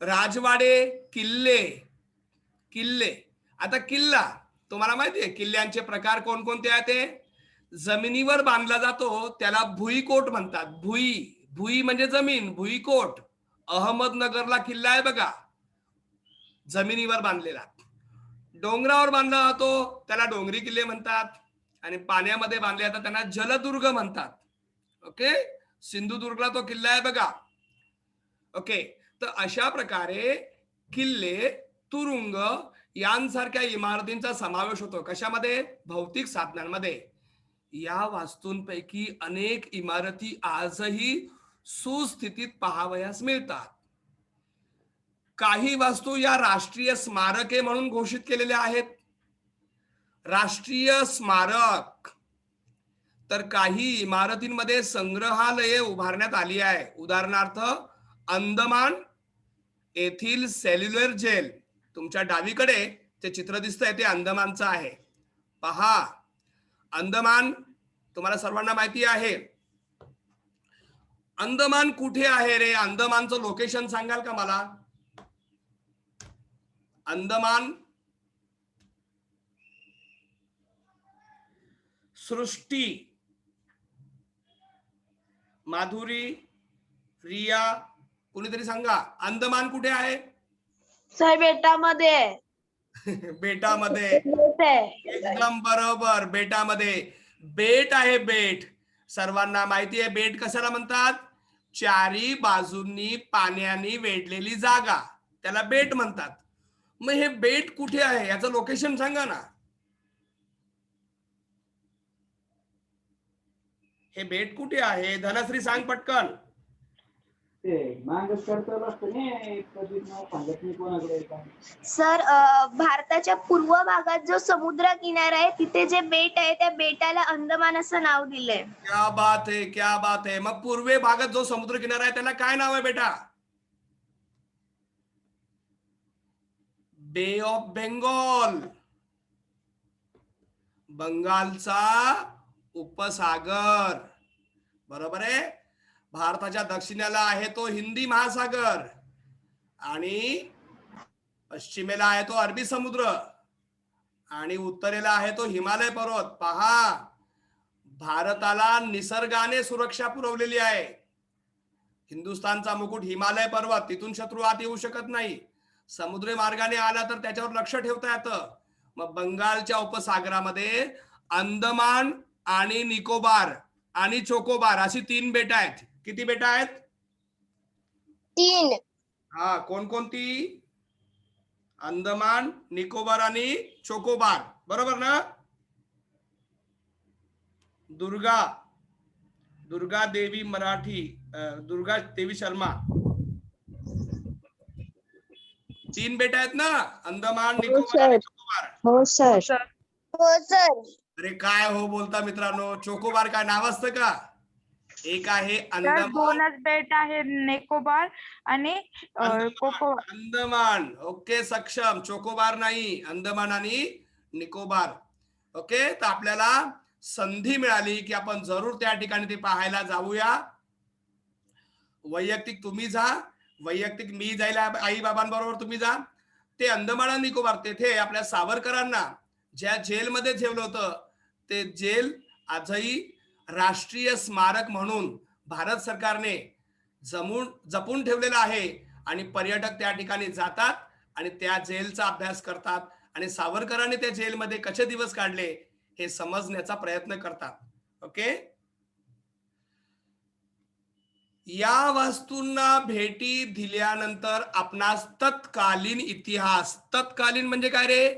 राजवाडे, किल्ले. किल्ले, आता किल्ला तुम्हाला माहितीये किल्ल्यांचे प्रकार कोणकोणते आहेत? ते जमिनीवर बांधला जातो त्याला भुईकोट म्हणतात. भुई म्हणजे जमीन, भुईकोट. अहमदनगरला किल्ला आहे बघा, जमिनीवर बांधलेला. डोंगरावर बांधला जातो त्याला डोंगरी किल्ले म्हणतात, आणि पाण्यामध्ये बांधले जातात त्यांना जलदुर्ग म्हणतात. ओके, सिंधुदुर्गला तो किल्ला आहे बघा. ओके, तर अशा प्रकारे किल्ले, तुरुंग यांसारख्या इमारतींचा समावेश होतो. कशामध्ये? भौतिक साधनांमध्ये. या वास्तूंपैकी अनेक इमारती आजही सुस्थितीत पाहावयास मिळतात. काही वास्तू या राष्ट्रीय स्मारके म्हणून घोषित केलेल्या आहेत, राष्ट्रीय स्मारक. तर काही इमारतींमध्ये संग्रहालये उभारण्यात आली आहे. उदाहरणार्थ अंदमान येथील सेल्युलर जेल, तुमच्या डावीकडे ते चित्र दिसतंय ते अंदमानचं आहे. पहा, अंदमान तुम्हाला सर्वांना माहिती आहे. अंदमान कुठे आहे रे? अंदमानचं लोकेशन सांगाल का मला? अंदमान. सृष्टी, माधुरी, रिया, कुणीतरी सांगा अंदमान कुठे आहे? साहेब बेटामध्ये. बेटामध्ये एकदम बरोबर, बेटामध्ये बेट आहे. बेट सर्वांना माहिती आहे. बेट कशाला म्हणतात? चारी बाजूंनी पाण्याने वेढलेली जागा, त्याला बेट म्हणतात. मग हे बेट कुठे आहे याचं लोकेशन सांगा ना. हे बेट कुठे आहे? धनश्री सांग पटकन. सर, भारताच्या पूर्व भागात जो समुद्र किनारा आहे तिथे जे बेट आहे त्या बेटाला अंदमान असं नाव दिलंय. क्या बात है, क्या बात है. मग पूर्वे भागात जो समुद्र किनारा आहे त्याला काय नाव आहे बेटा? बे ऑफ बेंगॉल, बंगालचा उपसागर. बरोबर आहे. भारताच्या दक्षिणेला आहे तो हिंदी महासागर आणि पश्चिमेला आहे तो अरबी समुद्र आणि उत्तरेला आहे तो हिमालय पर्वत. पहा, भारताला निसर्गाने सुरक्षा पुरवलेली आहे. हिंदुस्थानचा मुकुट हिमालय पर्वत, तिथून शत्रू आत येऊ शकत नाही. समुद्री मार्गाने आला तर त्याच्यावर लक्ष ठेवता येतं. मग बंगालच्या उपसागरामध्ये अंदमान आणि निकोबार आणि चोकोबार अशी 3 बेट आहेत. किती बेट आहेत? 3. हा, कोणकोणती? अंदमान, निकोबार आणि चोकोबार. बरोबर ना? दुर्गा देवी मराठी, दुर्गा देवी शर्मा, 3 बेट आहेत ना, अंदमान, निकोबार आणि चोकोबार. हो सर. हो सर. अरे काय हो बोलता मित्रांनो? चोकोबार काय नाव असतं का? एक आहे अंदमान. 2च बेट आहे, निकोबार आणि अंदमान. ओके, सक्षम. चोकोबार नाही, अंदमान आणि निकोबार. ओके, तर आपल्याला संधी मिळाली की आपण जरूर त्या ठिकाणी ते पाहायला जाऊया. वैयक्तिक तुम्ही जा, वैयक्तिक मी जायला आई बाबांबरोबर तुम्ही जा. ते अंदमान आणि निकोबार, तेथे आपल्या सावरकरांना ज्या जेलमध्ये ठेवलं होतं ते जेल आजही राष्ट्रीय स्मारक म्हणून भारत सरकारने जपून ठेवलेलं आहे आणि पर्यटक त्या ठिकाणी जातात आणि त्या जेलचा अभ्यास करतात आणि सावरकरांनी त्या जेलमध्ये कसे दिवस काढले हे समजण्याचा प्रयत्न करतात. ओके, या वास्तूंना भेटी दिल्यानंतर आपणास तत्कालीन इतिहास, तत्कालीन म्हणजे काय रे?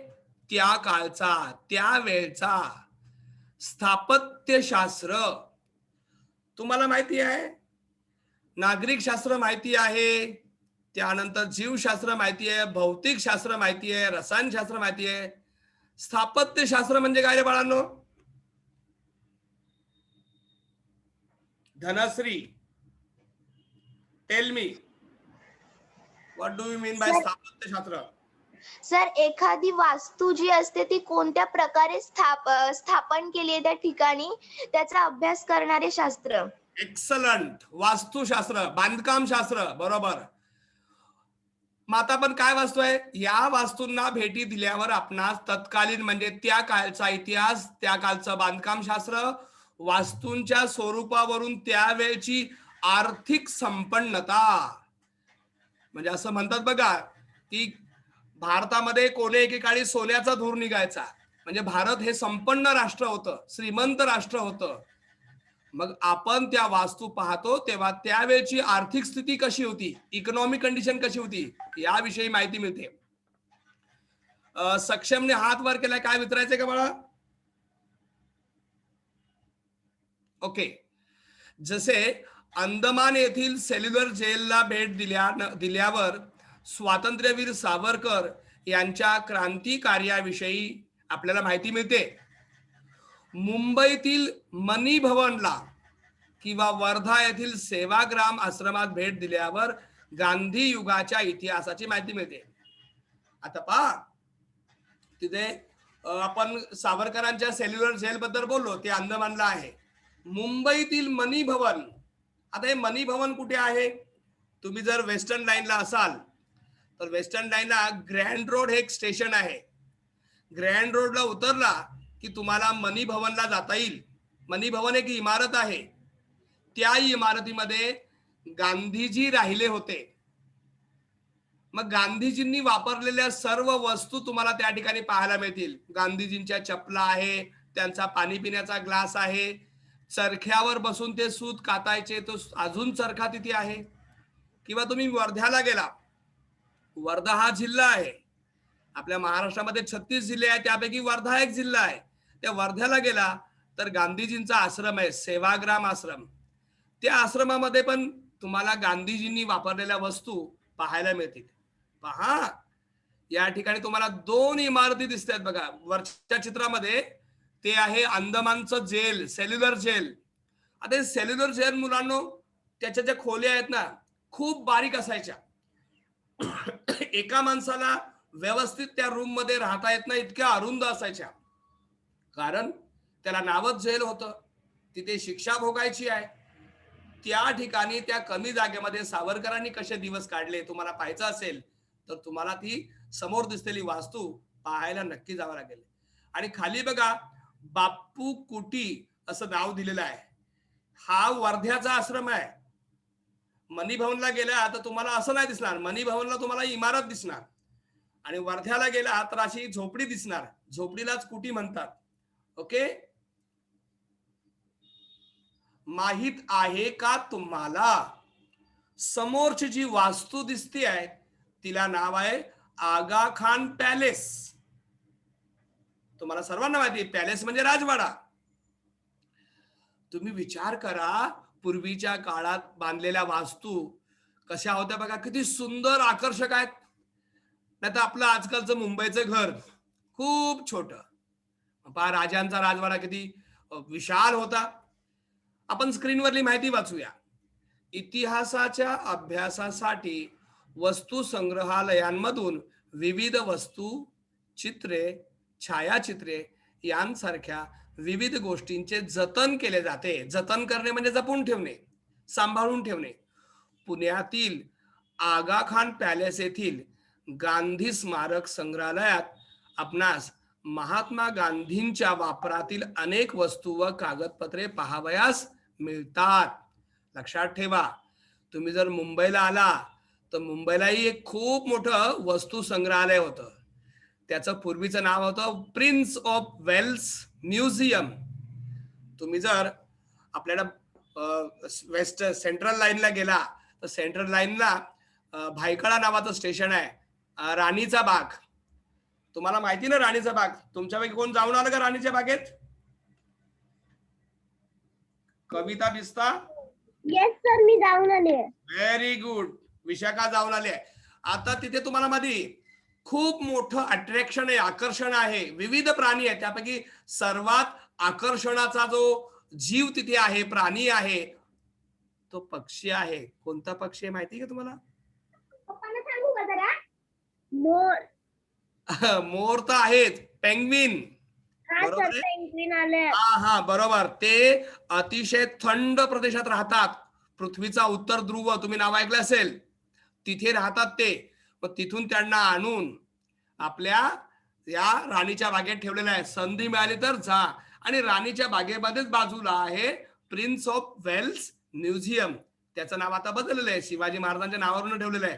त्या काळचा, त्या वेळचा स्थापत्यशास्त्र तुम्हाला माहिती आहे, नागरिक शास्त्र माहिती आहे, त्यानंतर जीवशास्त्र माहिती आहे, भौतिक शास्त्र माहिती आहे, रसायनशास्त्र माहिती आहे. स्थापत्यशास्त्र म्हणजे काय रे बाळांनो? Dhanashree, tell me, what do you mean by स्थापत्यशास्त्र? सर, एखादी वास्तू जी असते ती कोणत्या प्रकारे स्थापन केली आहे त्या ठिकाणी त्याचा अभ्यास करणारे शास्त्र. एक्सलंट. वास्तुशास्त्र, बांधकाम शास्त्र. बरोबर. मग आता पण काय वास्तू आहे? या वास्तूंना भेटी दिल्यावर आपणास तत्कालीन म्हणजे त्या काळचा इतिहास, त्या काळचं बांधकाम शास्त्र, वास्तूंच्या स्वरूपावरून त्यावेळची आर्थिक संपन्नता, म्हणजे असं म्हणतात बघा की भारतामध्ये कोणे एकेकाळी सोन्याचा धूर निघायचा, म्हणजे भारत हे संपन्न राष्ट्र होतं, श्रीमंत राष्ट्र होतं. मग आपण त्या वास्तू पाहतो तेव्हा त्यावेळची आर्थिक स्थिती कशी होती, इकॉनॉमिक कंडिशन कशी होती याविषयी माहिती मिळते. सक्षमने हात वर केलाय, काय विचारायचंय का बाळा? ओके, जसे अंदमान येथील सेल्युलर जेलला भेट दिल्यावर स्वातंत्र्यवीर सावरकर यांच्या क्रांती कार्याविषयी आपल्याला माहिती मिळते. मुंबईतील मनी भवनला किंवा वर्धा येथील सेवाग्राम आश्रमात भेट दिल्यावर गांधी युगाच्या इतिहासाची माहिती मिळते. आता पहा, तिथे आपण सावरकरांच्या सेल्युलर जेल बद्दल बोललो, ते अंदमानला आहे. मुंबईतील मनी भवन, आता हे मनी भवन कुठे आहे? तुम्ही जर वेस्टर्न लाईनला असाल तर वेस्टर्न लाईनला ग्रँड रोड हे एक स्टेशन आहे. ग्रँड रोडला उतरला की तुम्हाला मनी भवनला जाता येईल. मनी भवन एक इमारत आहे, त्या इमारतीमध्ये गांधीजी राहिले होते. मग गांधीजींनी वापरलेल्या सर्व वस्तू तुम्हाला त्या ठिकाणी पाहायला मिळतील. गांधीजींच्या चपला आहे, त्यांचा पाणी पिण्याचा ग्लास आहे, चरख्यावर बसून ते सूत कातायचे, तो अजून चरखा तिथे आहे. किंवा तुम्ही वर्ध्याला गेला, वर्धा हा जिल्हा आहे, आपल्या महाराष्ट्रामध्ये 36 जिल्हे आहेत, त्यापैकी वर्धा एक जिल्हा आहे. त्या वर्ध्याला गेला तर गांधीजींचा आश्रम आहे, सेवाग्राम आश्रम. त्या आश्रमामध्ये पण तुम्हाला गांधीजींनी वापरलेल्या वस्तू पाहायला मिळतील. पहा, या ठिकाणी तुम्हाला 2 इमारती दिसतात बघा वरच्या चित्रामध्ये. ते आहे अंदमानचं जेल, सेल्युलर जेल. आता सेल्युलर जेल मुलांनो, त्याच्या ज्या खोल्या आहेत ना, खूप बारीक असायच्या. एका माणसाला व्यवस्थित त्या रूम मध्ये राहता येत नाही, इतक्या अरुंद असायच्या. कारण त्याला नावच जेल होतं, तिथे शिक्षा भोगायची आहे. त्या ठिकाणी त्या कमी जागेमध्ये सावरकरांनी कसे दिवस काढले तुम्हाला पाहायचं असेल तर तुम्हाला ती समोर दिसलेली वास्तू पाहायला नक्की जावं लागेल. आणि खाली बघा, बाप्पू कुटी असं नाव दिलेलं आहे. हा वर्ध्याचा आश्रम आहे. मनी भवनला गेला तर तुम्हाला असं नाही दिसणार, मनी भवनला तुम्हाला इमारत दिसणार. आणि वर्ध्याला गेला तर अशी झोपडी दिसणार, झोपडीलाच कुटी म्हणतात. ओके, माहित आहे का तुम्हाला समोरची जी वास्तू दिसते आहे तिला नाव आहे आगा खान पॅलेस. तुम्हाला सर्वांना माहिती आहे, पॅलेस म्हणजे राजवाडा. तुम्ही विचार करा, पूर्वीच्या काळात बांधलेल्या वास्तू कशा होत्या बघा, किती सुंदर आकर्षक आहेत. नाही तर आपलं आजकालचं मुंबईचं घर खूप छोट. पहा, राजांचा राजवाडा किती विशाल होता. आपण स्क्रीनवरली माहिती वाचूया. इतिहासाच्या अभ्यासासाठी वस्तू संग्रहालयांमधून विविध वस्तू, चित्रे, छायाचित्रे यांसारख्या विविध गोष्टींचे जतन केले जाते. जतन करणे म्हणजे जपून ठेवणे, सांभाळून ठेवणे. पुण्यातील आगा खान पॅलेस येथील गांधी स्मारक संग्रहालयात आपणास महात्मा गांधींच्या वापरातील अनेक वस्तू व कागदपत्रे पाहावयास मिळतात. लक्षात ठेवा, तुम्ही जर मुंबईला आला तर मुंबईलाही एक खूप मोठं वस्तू संग्रहालय होतं. त्याचं पूर्वीचं नाव होतं प्रिन्स ऑफ वेल्स म्युझियम. तुम्ही जर आपल्याला वेस्ट सेंट्रल लाईनला गेला तर सेंट्रल लाईनला भायखळा नावाचं स्टेशन आहे, राणीचा बाग. तुम्हाला माहिती ना राणीचा बाग? तुमच्यापैकी कोण जाऊन आलं का राणीच्या बागेत? कविता बिस्ता? येस सर, मी जाऊन आले. Very good. विशाखा जाऊन आले. आता तिथे तुम्हाला माहिती खूप मोठं अट्रॅक्शन आहे, आकर्षण आहे. विविध प्राणी आहेत, त्यापैकी सर्वात आकर्षणाचा जो जीव तिथे आहे, प्राणी आहे, तो पक्षी आहे. कोणता पक्षी आहे माहिती का तुम्हाला? पप्पांना सांगू का जरा? मोर. मोर तर आहेत. पेंग्विन. हा सर, पेंग्विन आले. हा बरोबर. ते अतिशय थंड प्रदेशात राहतात. पृथ्वीचा उत्तर ध्रुव तुम्ही नाव ऐकलं असेल, तिथे राहतात ते. मग तिथून त्यांना आणून आपल्या या राणीच्या बागेत ठेवलेलं आहे. संधी मिळाली तर जा. आणि राणीच्या बागेमध्येच बाजूला आहे प्रिन्स ऑफ वेल्स म्युझियम. त्याचं नाव आता बदललेलं आहे, शिवाजी महाराजांच्या नावावरून ठेवलेलं आहे.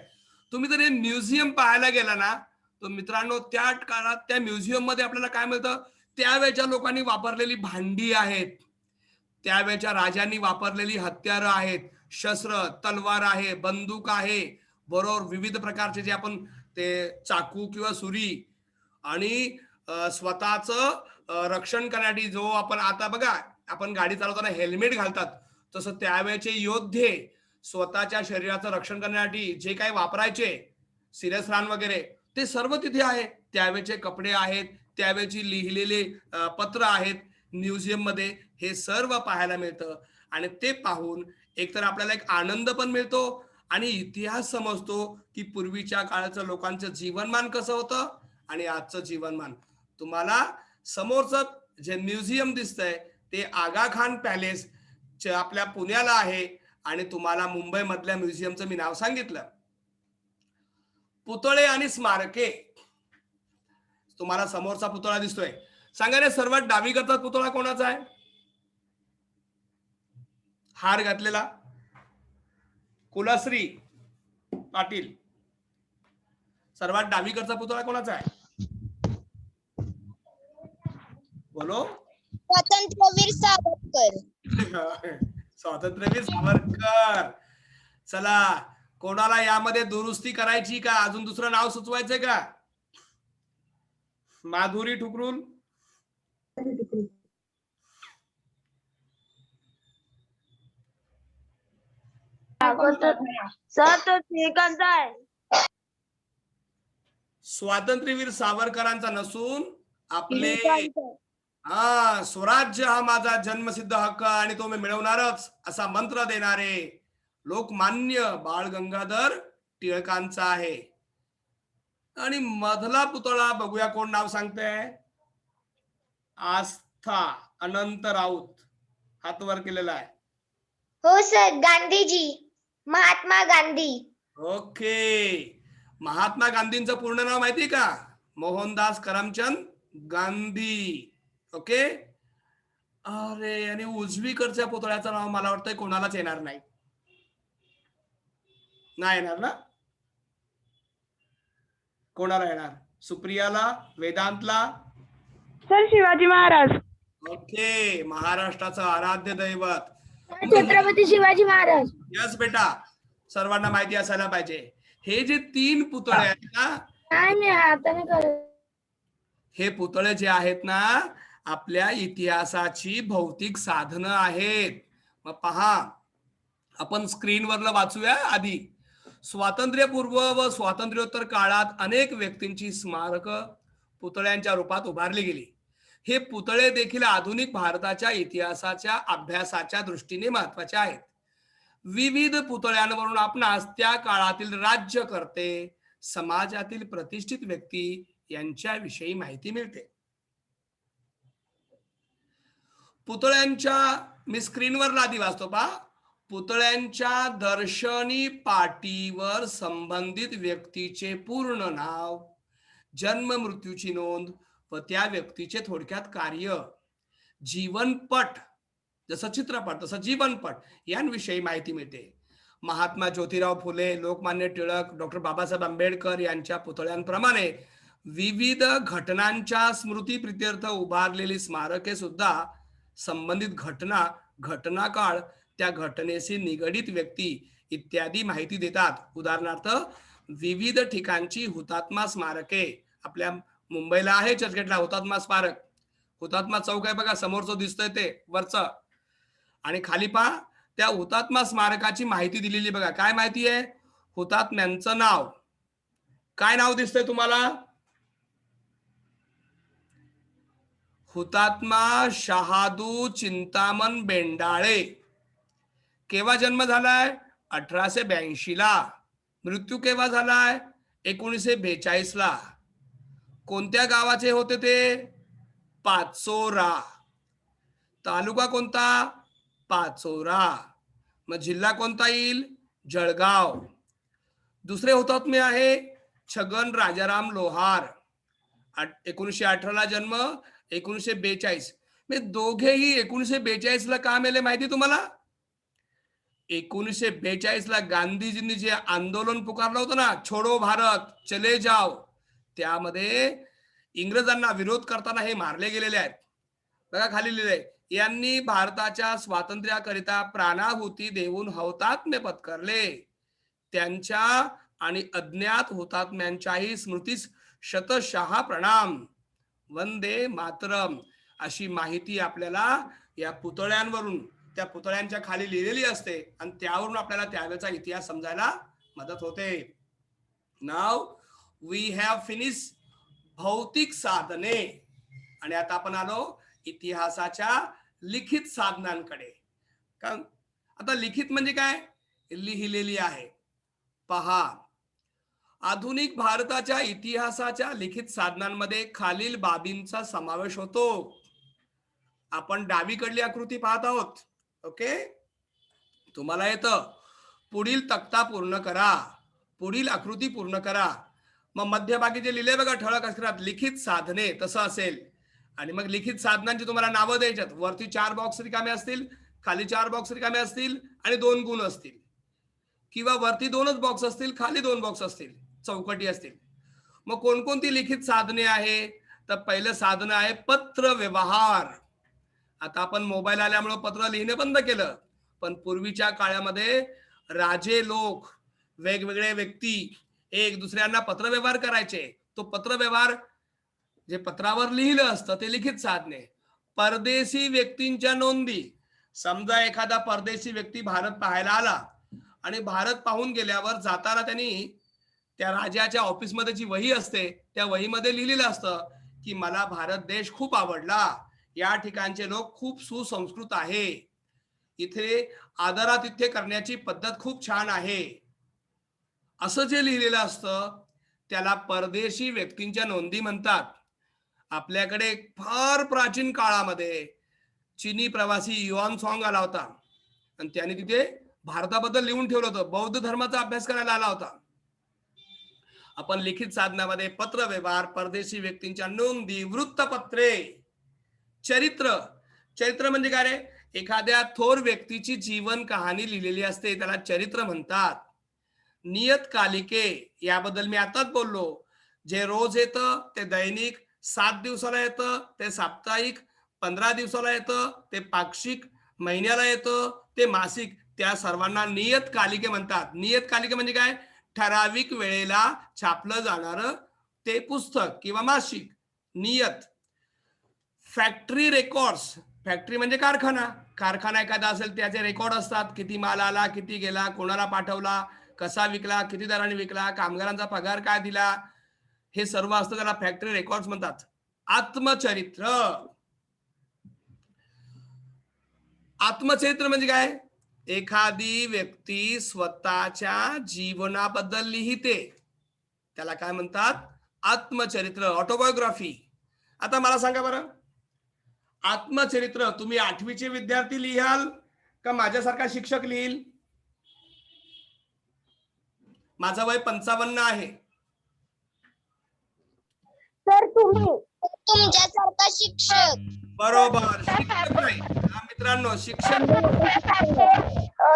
तुम्ही जर हे म्युझियम पाहायला गेला ना तर मित्रांनो, त्या काळात त्या म्युझियम मध्ये आपल्याला काय मिळतं, त्यावेळच्या लोकांनी वापरलेली भांडी आहेत, त्यावेळच्या राजांनी वापरलेली हत्यारं आहेत, शस्त्र, तलवार आहे, बंदूक आहे, बरोबर विविध प्रकारचे जे आपण ते चाकू किंवा सुरी, आणि स्वतःच रक्षण करण्यासाठी जो आपण आता बघा आपण गाडी चालवताना हेल्मेट घालतात, तसं त्यावेळचे योद्धे स्वतःच्या शरीराचं रक्षण करण्यासाठी जे काही वापरायचे, शिरस्त्राण वगैरे, ते सर्व तिथे आहे. त्यावेळचे कपडे आहेत, त्यावेळची लिहिलेले पत्र आहेत. म्युझियम मध्ये हे सर्व पाहायला मिळतं. आणि ते पाहून एकतर आपल्याला एक आनंद पण मिळतो आणि इतिहास समजतो की पूर्वीच्या काळाचं लोकांचं जीवनमान कसं होतं आणि आजचं जीवनमान. तुम्हाला समोरचं जे म्युझियम दिसतंय ते आगा खान पॅलेस आपल्या पुण्याला आहे. आणि तुम्हाला मुंबई मधल्या म्युझियमचं मी नाव सांगितलं. पुतळे आणि स्मारके. तुम्हाला समोरचा पुतळा दिसतोय, सांगा रे सर्वात डावीकडचा पुतळा कोणाचा आहे? हार घातलेला कुलश्री पाटील. सर्वात डावीकडचा पुतळा कोणाचा आहे? बोलो. स्वातंत्र्यवीर सावरकर. स्वातंत्र्यवीर सावरकर. चला, कोणाला यामध्ये दुरुस्ती करायची का? अजून दुसरं नाव सुचवायचंय का? माधुरी ठुकरून. सर तो श्रीकांत आहे. स्वातंत्र्यवीर सावरकरांचा नसून आपले स्वराज्य हा माझा जन्मसिद्ध हक्क आणि तो मी मिळवणारच असा मंत्र देणारे लोकमान्य बाळ गंगाधर टिळकांचा आहे. आणि मधला पुतळा बघूया कोण नाव सांगतंय. आस्था अनंत राऊत हात वर केलेला आहे. हो सर, गांधीजी, महात्मा गांधी. ओके. महात्मा गांधींचं पूर्ण नाव माहिती का? मोहनदास करमचंद गांधी. ओके. अरे, आणि उजवीकडच्या पुतळ्याचं नाव मला वाटतंय कोणालाच येणार नाही. नाही येणार ना? कोणाला येणार? सुप्रियाला, वेदांतला? सर शिवाजी महाराज. ओके. महाराष्ट्राचं आराध्य दैवत छत्रपती शिवाजी महाराज. यस बेटा, सर्वांना माहिती असायला पाहिजे. हे जे 3 पुतळे आहेत ना, नाही हाताने करत. हे पुतळे जे आहेत ना, आपल्या इतिहासाची भौतिक साधनं आहेत. मग पहा, आपण स्क्रीनवरला वाचूया आधी. स्वातंत्र्यपूर्व व स्वातंत्र्योत्तर काळात अनेक व्यक्तींची स्मारक पुतळ्यांच्या रूपात उभारली गेली. हे पुतळे देखील आधुनिक भारताच्या इतिहासाच्या अभ्यासाच्या दृष्टीने महत्वाचे आहेत. विविध पुतळ्यांवरून आपणास त्या काळातील राज्यकर्ते, समाजातील प्रतिष्ठित व्यक्ती यांच्याविषयी माहिती मिळते. पुतळ्यांच्या, मी स्क्रीनवर आधी वाचतो पहा. पुतळ्यांच्या दर्शनी पाटीवर संबंधित व्यक्तीचे पूर्ण नाव, जन्म मृत्यूची नोंद व त्या व्यक्तीचे थोडक्यात कार्य, जीवनपट, जसं चित्रपट तसं जीवनपट यांविषयी माहिती मिळते. महात्मा ज्योतिराव फुले, लोकमान्य टिळक, डॉक्टर बाबासाहेब आंबेडकर यांच्या पुतळ्यांप्रमाणे विविध घटनांच्या स्मृती प्रित्यर्थ उभारलेली स्मारके सुद्धा संबंधित घटना, घटनाकाळ, त्या घटनेशी निगडित व्यक्ती इत्यादी माहिती देतात. उदाहरणार्थ, विविध ठिकाणची हुतात्मा स्मारके. आपल्या मुंबईला आहे चर्चगेटला हुतात्मा स्मारक. हुतात्मा चौक आहे बघा, समोरचं दिसतंय ते वरचं. आणि खाली पहा, त्या हुतात्मा स्मारकाची माहिती दिलेली बघा. काय माहिती आहे? हुतात्म्यांचं नाव. काय नाव दिसतंय तुम्हाला? हुतात्मा शहादू चिंतामण बेंडाळे. केव्हा जन्म झालाय? 1882 ला. मृत्यू केव्हा झालाय? 1942 ला. कोणत्या गावाचे होते ते? पाचोरा. तालुका कोणता? पाचोरा. मग जिल्हा कोणता येईल? जळगाव. दुसरे हुतात्मे आहे छगन राजाराम लोहार. 1918 ला जन्म, 1942. मी दोघेही 1942 ला का मेले माहिती तुम्हाला? 1942 ला गांधीजींनी जे आंदोलन पुकारलं होतं ना, छोडो भारत चले जाओ, त्यामध्ये इंग्रजांना विरोध करताना हे मारले गेलेले आहेत. बघा खाली लिहिलंय, यांनी भारताच्या स्वातंत्र्याकरिता प्राणाहुती देऊन हौतात्म्य पत्करले. त्यांच्या आणि अज्ञात हुतात्म्यांच्याही स्मृतीस शतशः प्रणाम. वंदे मातरम. अशी माहिती आपल्याला या पुतळ्यांवरून, त्या पुतळ्यांच्या खाली लिहिलेली असते आणि त्यावरून आपल्याला त्यावेळेचा इतिहास समजायला मदत होते. नाव वी हॅव फिनिश भौतिक साधने, आणि आता आपण आलो इतिहासाच्या लिखित साधनांकडे. आता लिखित म्हणजे काय? लिहिलेली आहे. पहा, आधुनिक भारताच्या इतिहासाच्या लिखित साधनांमध्ये खालील बाबींचा समावेश होतो. आपण डावीकडली आकृती पाहत आहोत. ओके, तुम्हाला येतं पुढील तक्ता पूर्ण करा, पुढील आकृती पूर्ण करा. मग मध्यभागी जे लिहिले बघा ठळक अक्षरात लिखित साधने, तसं असेल. आणि मग लिखित साधनांची तुम्हाला नावं द्यायच्यात. वरती 4 बॉक्स रिकामे असतील, खाली 4 बॉक्स रिकामे असतील आणि 2 गुण असतील, किंवा वरती 2च बॉक्स असतील, खाली 2 बॉक्स असतील, चौकटी असतील. मग कोणकोणती लिखित साधने आहे? तर पहिलं साधन आहे पत्र व्यवहार. आता आपण मोबाईल आल्यामुळे पत्र लिहिणे बंद केलं, पण पूर्वीच्या काळामध्ये राजे लोक, वेगवेगळे व्यक्ती एक दुसऱ्यांना पत्र व्यवहार करायचे. तो पत्र व्यवहार जे पत्रावर लिहिलं असतं ते लिखित साधने. परदेशी व्यक्तींच्या नोंदी. समजा एखादा परदेशी व्यक्ती भारत पाहायला आला आणि भारत पाहून गेल्यावर जाताना त्यांनी त्या राजाच्या ऑफिसमध्ये जी वही असते त्या वहीमध्ये लिहिलेलं असतं की मला भारत देश खूप आवडला, या ठिकाणचे लोक खूप सुसंस्कृत आहे, इथे आदरातिथ्य करण्याची पद्धत खूप छान आहे, असं जे लिहिलेलं असतं त्याला परदेशी व्यक्तींच्या नोंदी म्हणतात. आपल्याकडे फार प्राचीन काळामध्ये चीनी प्रवासी युआन सॉंग आला होता आणि त्याने तिथे भारताबद्दल लिहून ठेवलं होतं. बौद्ध धर्माचा अभ्यास करायला आला होता. आपण लिखित साधनामध्ये पत्र व्यवहार, परदेशी व्यक्तींच्या नोंदी, वृत्तपत्रे, चरित्र. चरित्र म्हणजे काय रे? एखाद्या थोर व्यक्तीची जीवन कहाणी लिहिलेली असते, त्याला चरित्र म्हणतात. नियतकालिके, याबद्दल मी आताच बोललो. जे रोज येतं ते दैनिक, 7 दिवसाला येतं ते साप्ताहिक, 15 दिवसाला येतं ते पाक्षिक, महिन्याला येतं ते मासिक, त्या सर्वांना नियतकालिके म्हणतात. नियतकालिके म्हणजे काय? ठराविक वेळेला छापलं जाणारं ते पुस्तक किंवा मासिक, नियत. Factory records. फॅक्टरी म्हणजे कारखाना. कारखाना एखादा असेल त्याचे रेकॉर्ड असतात, किती माल आला, किती गेला, कोणाला पाठवला, कसा विकला, किती दराने विकला, कामगारांचा पगार काय दिला, हे सर्व असतं, त्याला फॅक्टरी रेकॉर्ड्स म्हणतात. आत्मचरित्र. आत्मचरित्र म्हणजे काय? एखादी व्यक्ती स्वतःच्या जीवनाबद्दल लिहिते, त्याला काय म्हणतात? आत्मचरित्र, ऑटोबायोग्राफी. आता मला सांगा बरं, आत्मचरित्र तुम्ही 8वीचे विद्यार्थी लिहाल का माझ्यासारखा शिक्षक लिहिल? माझं वय 55 आहे. सर तुम्ही तुमच्यासारखा शिक्षक. बरोबर, शिक्षक नाही मित्रांनो, शिक्षक.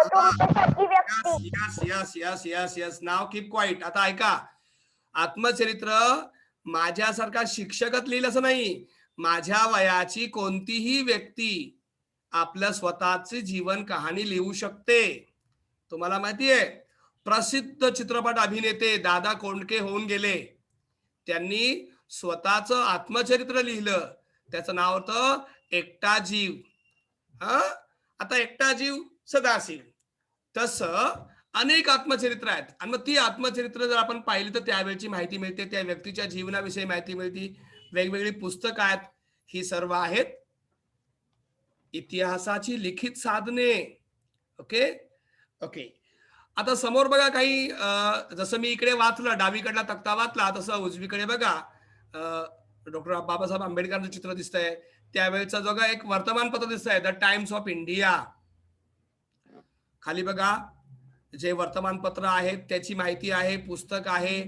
तुमच्यासारखी व्यक्ती. Yes yes yes yes yes now keep quiet. आता ऐका, आत्मचरित्र माझ्यासारखा शिक्षकच लिहिल असं नाही. माझ्या वयाची कोणतीही व्यक्ती आपलं स्वतःची जीवन कहाणी लिहू शकते. तुम्हाला माहितीये, प्रसिद्ध चित्रपट अभिनेते दादा कोंडके होऊन गेले, त्यांनी स्वतःचं आत्मचरित्र लिहिलं. त्याचं नाव होतं एकटा जीव. आता एकटा जीव सदाशिव. तसं अनेक आत्मचरित्र आहेत आणि मग ती आत्मचरित्र जर आपण पाहिली तर त्यावेळची माहिती मिळते, त्या व्यक्तीच्या जीवनाविषयी माहिती मिळते. वेगवेगळी पुस्तकं आहेत, ही सर्व आहेत इतिहासाची लिखित साधने. Okay okay. आता समोर बघा काही, जसं मी इकडे वाचलं, डावीकडला तक्ता वाचला, तसं उजवीकडे बघा डॉक्टर बाबासाहेब आंबेडकरांचं चित्र दिसतंय. त्यावेळेचा जो एक वर्तमानपत्र दिसतंय, द टाइम्स ऑफ इंडिया. खाली बघा जे वर्तमानपत्र आहेत त्याची माहिती आहे, पुस्तक आहे.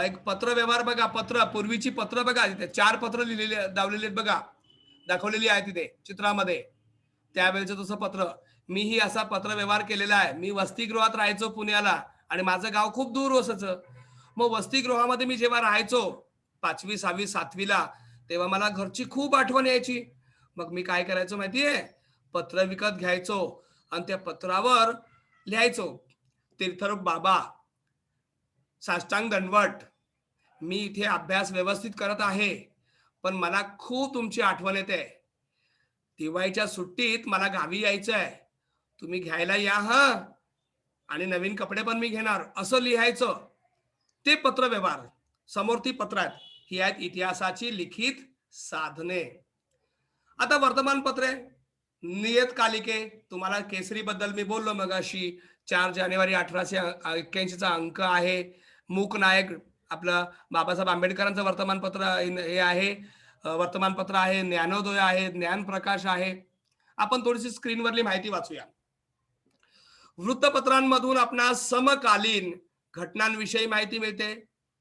एक पत्र व्यवहार बघा, पत्र, पूर्वीची पत्र बघा, तिथे 4 पत्र लिहिलेले दावलेले बघा, दाखवलेली आहे तिथे चित्रामध्ये. त्यावेळेचं तसं पत्र. मीही असा पत्र व्यवहार केलेला आहे. मी वसतिगृहात राहायचो पुण्याला आणि माझं गाव खूप दूर असायचं. मग वसतिगृहामध्ये मी जेव्हा राहायचो 5वी 6वी 7वीला, तेव्हा मला घरची खूप आठवण यायची. मग मी काय करायचो माहितीये? पत्र विकत घ्यायचो आणि त्या पत्रावर लिहायचो, तीर्थरूप बाबा, साष्टांग दंडवत, मी इथे अभ्यास व्यवस्थित करत आहे, पण मला खूप तुमची आठवण येते. दिवाळीच्या सुट्टीत मला गावी यायचं आहे, तुम्ही घ्यायला या हा, आणि नवीन कपडे पण मी घेणार, असं लिहायचं. ते पत्र व्यवहार. समोर ती पत्र आहेत, ही आहेत इतिहासाची लिखित साधने. आता वर्तमानपत्रे, नियतकालिके. तुम्हाला केसरी बद्दल मी बोललो मगाशी. 4 जानेवारी 1881 अंक आहे. मूक नायक आपलं बाबासाहेब आंबेडकरांचं वर्तमानपत्र हे आहे, वर्तमानपत्र आहे. ज्ञानोदय आहे, ज्ञानप्रकाश आहे. आपण थोडीशी स्क्रीनवरली माहिती वाचूया. वृत्तपत्रांमधून आपणास समकालीन घटनांविषयी माहिती मिळते.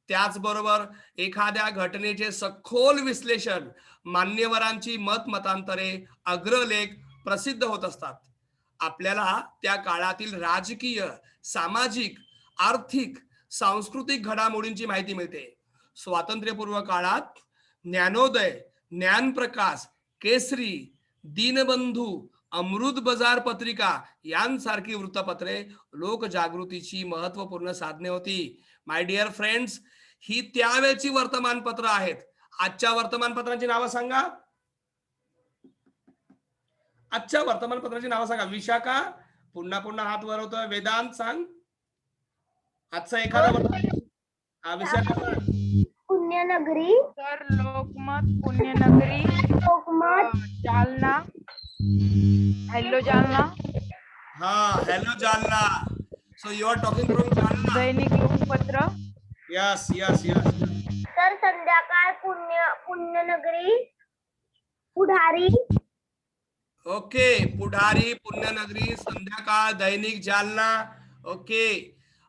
त्याचबरोबर एखाद्या घटनेचे सखोल विश्लेषण, मान्यवरांची मतांतरे, अग्रलेख प्रसिद्ध होत असतात. आपल्याला त्या काळातील राजकीय, सामाजिक, आर्थिक, सांस्कृतिक घडामोडींची माहिती मिळते. स्वातंत्र्यपूर्व काळात ज्ञानोदय, ज्ञानप्रकाश, केसरी, दीनबंधू, अमृत बाजार पत्रिका यांसारखी वृत्तपत्रे लोकजागृतीची महत्वपूर्ण साधने होती. माय डिअर फ्रेंड्स, ही त्यावेळची वर्तमानपत्र आहेत. आजच्या वर्तमानपत्रांची नावं सांगा. आजच्या वर्तमानपत्राची नावं सांगा. विशाखा, पुन्हा पुन्हा हात वर होतोय. वेदांत सांग. आजचा एखादा विशाखा सांग. पुण्यनगरी, सर लोकमत, पुण्यनगरी, लोकमत, जालना, हॅलो जालना, हा, hello Jalna. So you are talking from Jalna. Dainik Lokpatra, yes yes yes. तर संध्याकाळ पुण्यनगरी, पुढारी, ओके, पुढारी, पुण्यनगरी, संध्याकाळ, दैनिक जालना. ओके,